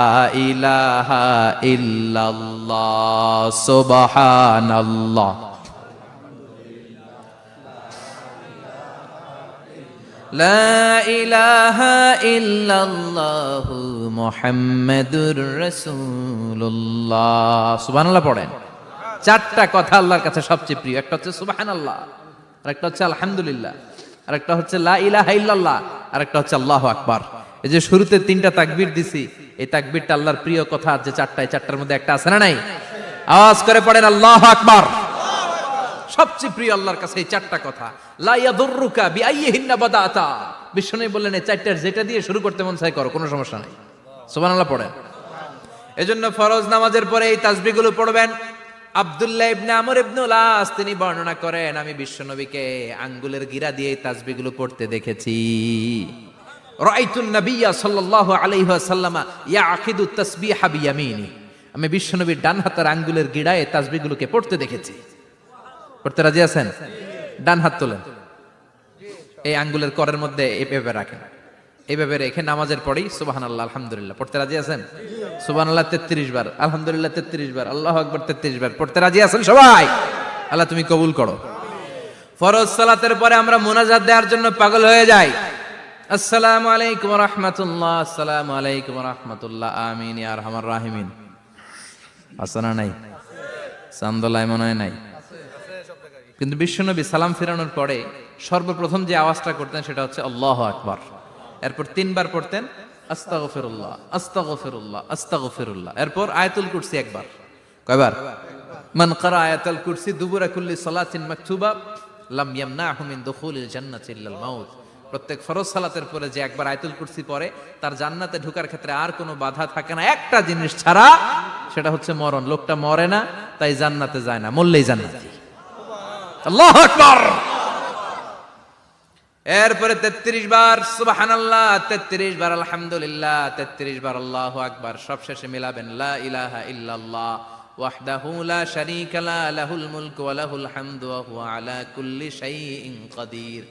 ইলাহা ইল্লাল্লাহ। সুবহানাল্লাহ, লা ইলাহা ইল্লাল্লাহ, মুহাম্মাদুর রাসূলুল্লাহ। সুবহানাল্লাহ পড়েন। চারটা কথা আল্লাহর কাছে সবচেয়ে প্রিয়। একটা হচ্ছে সুবহানাল্লাহ, আরেকটা হচ্ছে আলহামদুলিল্লাহ, আরেকটা হচ্ছে লা ইলাহা ইল্লাল্লাহ, আরেকটা হচ্ছে আল্লাহু আকবার। এই যে শুরুতে তিনটা তাকবীর দিছি, এই তাকবীরটা আল্লাহর প্রিয় কথা যে চারটায়, চারটার মধ্যে একটা আছে না নাই? আওয়াজ করে পড়েন আল্লাহু আকবার। সবচেয়ে প্রিয় আল্লাহর কাছে এই চারটা কথা। লা ইয়াদুররুকা বিআইয়িহিন্না বাদাতা, বিষ্ণু বললেন এই চারটার যেটা দিয়ে শুরু করতে মন চায় করো, কোনো সমস্যা নাই। সুবহানাল্লাহ পড়েন। এজন্য ফরজ নামাজের পরে এই তাসবিহগুলো পড়বেন। আব্দুল্লাহ ইবনে আমর ইবনুল আস তিনি বর্ণনা করেন, আমি বিশ্বনবীকে আঙ্গুলের গিরা দিয়ে এই তাসবিহগুলো পড়তে দেখেছি। রাআইতুন নাবিয়্যা সাল্লাল্লাহু আলাইহি ওয়াসাল্লাম ইয়াকিদু তাসবিহা বিয়ামিনি, আমি বিশ্বনবীর ডান হাতের আঙ্গুলের গিরায় এই তাসবিহগুলোকে পড়তে দেখেছি। পড়তে রাজি আছেন? ডান হাত তোলেন, এই আঙ্গুলের করের মধ্যে এইভাবে রাখেন, এইভাবে রেখে নামাজের পরেই সুবহানাল্লাহ আলহামদুলিল্লাহ পড়তে রাজি আছেন? সুবহানাল্লাহ 33 বার, আলহামদুলিল্লাহ 33 বার, আল্লাহু আকবার 33 বার। পড়তে রাজি আছেন সবাই? আল্লাহ তুমি কবুল করো। ফরজ সালাতের পরে আমরা মুনাজাত দেওয়ার জন্য পাগল হয়ে যাই। আসসালামু আলাইকুম ওয়া রাহমাতুল্লাহ, আসসালামু আলাইকুম ওয়া রাহমাতুল্লাহ, আমিন ইয়া আরহামার রাহিমিন। আসনা নাই? চান্দলায় মনে হয় নাই। কিন্তু বিশ্বনবী সালাম ফিরানোর পরে সর্বপ্রথম যে আওয়াজটা করতেন সেটা হচ্ছে আল্লাহু আকবার। এরপর 3 বার পড়তেন আস্তাগফিরুল্লাহ, আস্তাগফিরুল্লাহ, আস্তাগফিরুল্লাহ। এরপর আয়াতুল কুরসি একবার। কয়বার? মান ক্বারা আয়াতুল কুরসি দুবুরা কুল্লি সালাতিন মাকতুবা লাম ইয়ামনাহু মিন দুখুলিল জান্নাতি ইল্লাল মাউত। প্রত্যেক ফরজ সালাতের পরে যে একবার আয়াতুল কুরসি পড়ে তার জান্নাতে ঢোকার ক্ষেত্রে আর কোনো বাধা থাকে না, একটা জিনিস ছাড়া, সেটা হচ্ছে মরণ। লোকটা মরে না, তাই জান্নাতে যায় না, মরলেই জান্নাতি। আল্লাহু আকবার। এরপরে 33 বার সুবহানাল্লাহ, 33 বার আলহামদুলিল্লাহ, 33 বার আল্লাহু আকবার। সবশেষে মিলাবেন লা ইলাহা ইল্লাল্লাহ ওয়াহদাহু লা শারীকা লা লাহুল মুলকু ওয়া লাহুল হামদু ওয়া হুয়া আলা কুল্লি শাইইন কাদির।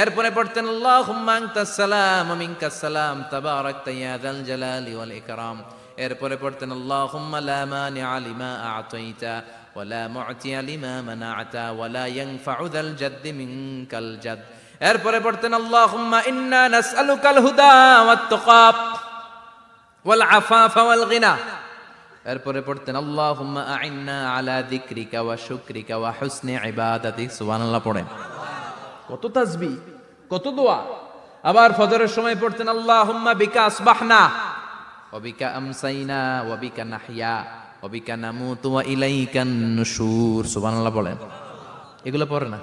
এরপরে পড়তেন আল্লাহুম্মা আনতাস সালাম ওয়া মিনকাস সালাম তাবারাকতা ইয়া যাল জালালি ওয়াল ইকরাম। এরপরে পড়তেন আল্লাহুম্মা লা মানিআ লিমা আ'তাইতা ওয়া লা মু'তিয়া লিমা মানা'তা ওয়া লা ইয়ানফা'ু যাল জাদ্দি মিনকাল জাদ। এরপরে পড়তেন আল্লাহুম্মা ইন্না নাসআলুকাল হুদা ওয়াত তাকা ওয়াল আফাফা ওয়াল গিনা। এরপরে পড়তেন আল্লাহুম্মা আ'ইন্না আলা যিকরিকা ওয়া শুকরিকা ওয়া হুসনি ইবাদাতিক। সুবহানাল্লাহ পড়েন। কত তাসবিহ, কত দোয়া। আবার ফজরের সময় পড়তেন আল্লাহুম্মা বিকা আসবাহনা ওয়া বিকা আমসাইনা ওয়া বিকা নাহইয়া ওয়া বিকা নামুতু ওয়া ইলাইকান নুশুর। সুবহানাল্লাহ বলেন। এগুলো পড়ে না?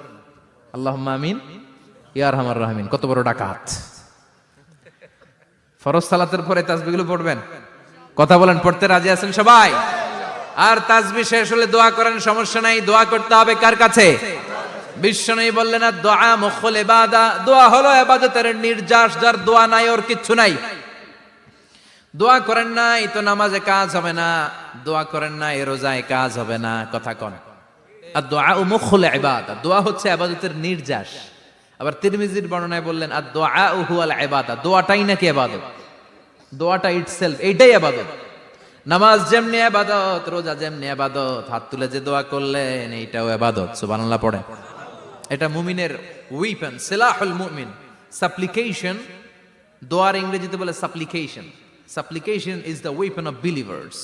আল্লাহুম্মা আমিন ইয়া আরহামার রাহিমিন। কত বড় ডাকাত। ফরজ সালাতের পরে তাসবিহগুলো পড়বেন? কথা বলেন, পড়তে রাজি আছেন সবাই? আর তাসবিহ শেষ হলে দোয়া করেন, সমস্যা নাই। দোয়া করতে হবে কার কাছে? বিশ্বনবী বললেন না, দোয়া মুখুল ইবাদা, দোয়া হলো ইবাদতের নির্যাস। যার দোয়া নাই ওর কিচ্ছু নাই। দোয়া করেন নাই তো নামাজে কাজ হবে না, দোয়া করেন নাই রোজায় কাজ হবে না। কথা কন। আর দোয়া মুখুল ইবাদা, দোয়া হচ্ছে ইবাদতের নির্যাস। আবার তিরমিজির বর্ণনায় বললেন আর দোয়া হুয়াল ইবাদা, দোয়াটাই নাকি ইবাদত। দোয়াটা ইটসেলফ, এইটাই ইবাদত। নামাজ যেমনি ইবাদত, রোজা যেমনি ইবাদত, হাত তুলে যে দোয়া করলেন এইটাও ইবাদত। সুবহানাল্লাহ পড়ে। এটা মুমিনের ওয়েপন, সিলাহুল মুমিন। সাপ্লিকেশন, দোয়ার ইংরেজিতে বলে সাপ্লিকেশন। সাপ্লিকেশন is the weapon of believers.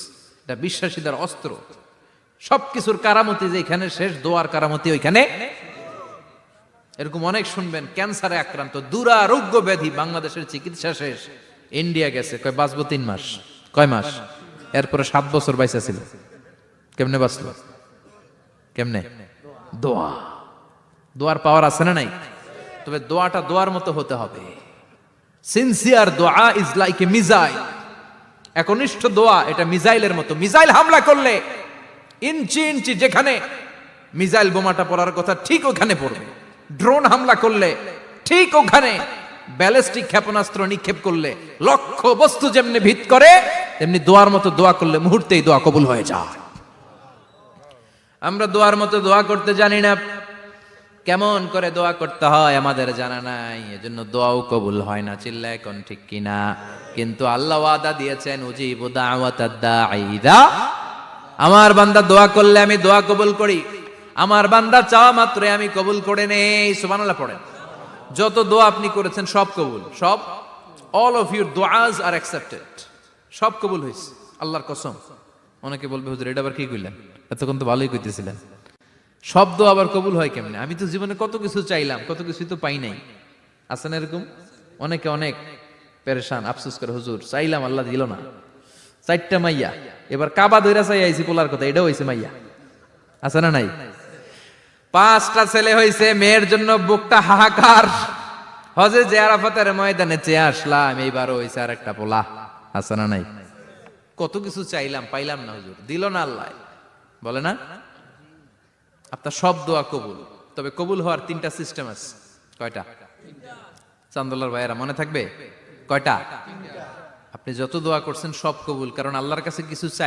এটা বিশ্বাসীদের অস্ত্র। সবকিছুর কারামতি যেখানে শেষ, দোয়ার কারামতি ওইখানে। এরকম অনেক শুনবেন, ক্যান্সারে আক্রান্ত, দুরারোগ্য ব্যাধি, বাংলাদেশের চিকিৎসা শেষ, ইন্ডিয়া গেছে, কয় বাঁচবো 3 মাস। কয় মাস? এরপরে 7 বছর বাইসা ছিল। কেমনে বাঁচলো? কেমনে? দোয়া। দোয়ার পাওয়ার আছে না নাই? তবে দোয়াটা দোয়ার মতো হতে হবে। সিনসিয়ার দোয়া ইজ লাইক এ মিসাইল। একনিষ্ঠ দোয়া এটা মিসাইলের মতো। মিসাইল হামলা করলে ইঞ্চি ইঞ্চি যেখানে মিসাইল বোমাটা পড়ার কথা ঠিক ওখানে পড়বে। ড্রোন হামলা করলে ঠিক ওখানে, ব্যালিস্টিক ক্ষেপণাস্ত্র নিক্ষেপ করলে লক্ষ্য বস্তু যেমনি ভিত করে, তেমনি দোয়ার মতো দোয়া করলে মুহূর্তেই দোয়া কবুল হয়ে যায়। আমরা দোয়ার মতো দোয়া করতে জানি না। কেমন করে দোয়া করতে হয় আমাদের জানা নাই, এজন্য দোয়াও কবুল হয় না। চিল্লায় কোন ঠিক কিনা? কিন্তু আল্লাহ ওয়াদা দিয়েছেন, উজিবু দাওয়াতাদ দাঈ ইযা, আমার বান্দা দোয়া করলে আমি দোয়া কবুল করি। আমার বান্দা চাওয়া মাত্রই আমি কবুল করে নেই। সুবহানাল্লাহ পড়েন। যত দোয়া আপনি করেছেন সব কবুল, সব। অল অফ ইউর দোয়াজ আর অ্যাকসেপ্টেড। সব কবুল হয়েছে আল্লাহর কসম। অনেকে বলবে হুজুর এটা আবার কি কইলেন, এতক্ষণ তো ভালোই কইতেছিলেন। সব দোয়া আবার কবুল হয় কেমনে? আমি তো জীবনে কত কিছু চাইলাম, কত কিছুই তো পাই নাই। আছে না এরকম? অনেকে অনেক পেরেশান, আফসোস করে, হুজুর চাইলাম আল্লাহ দিল না। 4টা মাইয়া, এবার কাবা ধইরা চাই আইছি পোলার কথা, এটাও হইছে মাইয়া। আছে না নাই? 5টা ছেলে হইছে, মেয়ের জন্য বুকটা হাহাকার। হজে যে আরাফাতের ময়দানে চেয়ে আসলাম, এইবারও হইছে আর একটা পোলা। আছে না নাই? কত কিছু চাইলাম, পাইলাম না, হুজুর দিল না আল্লাহ। বলে না? আপনার সব দোয়া কবুল। তবে কবুল হওয়ার 3টা সিস্টেম আছে। কয়টা? চান্দোলার ভাইয়েরা মনে থাকবে? কয়টা? আপনি যত দোয়া করছেন সব কবুল, কারণ আল্লাহর কাছে কিছু চাই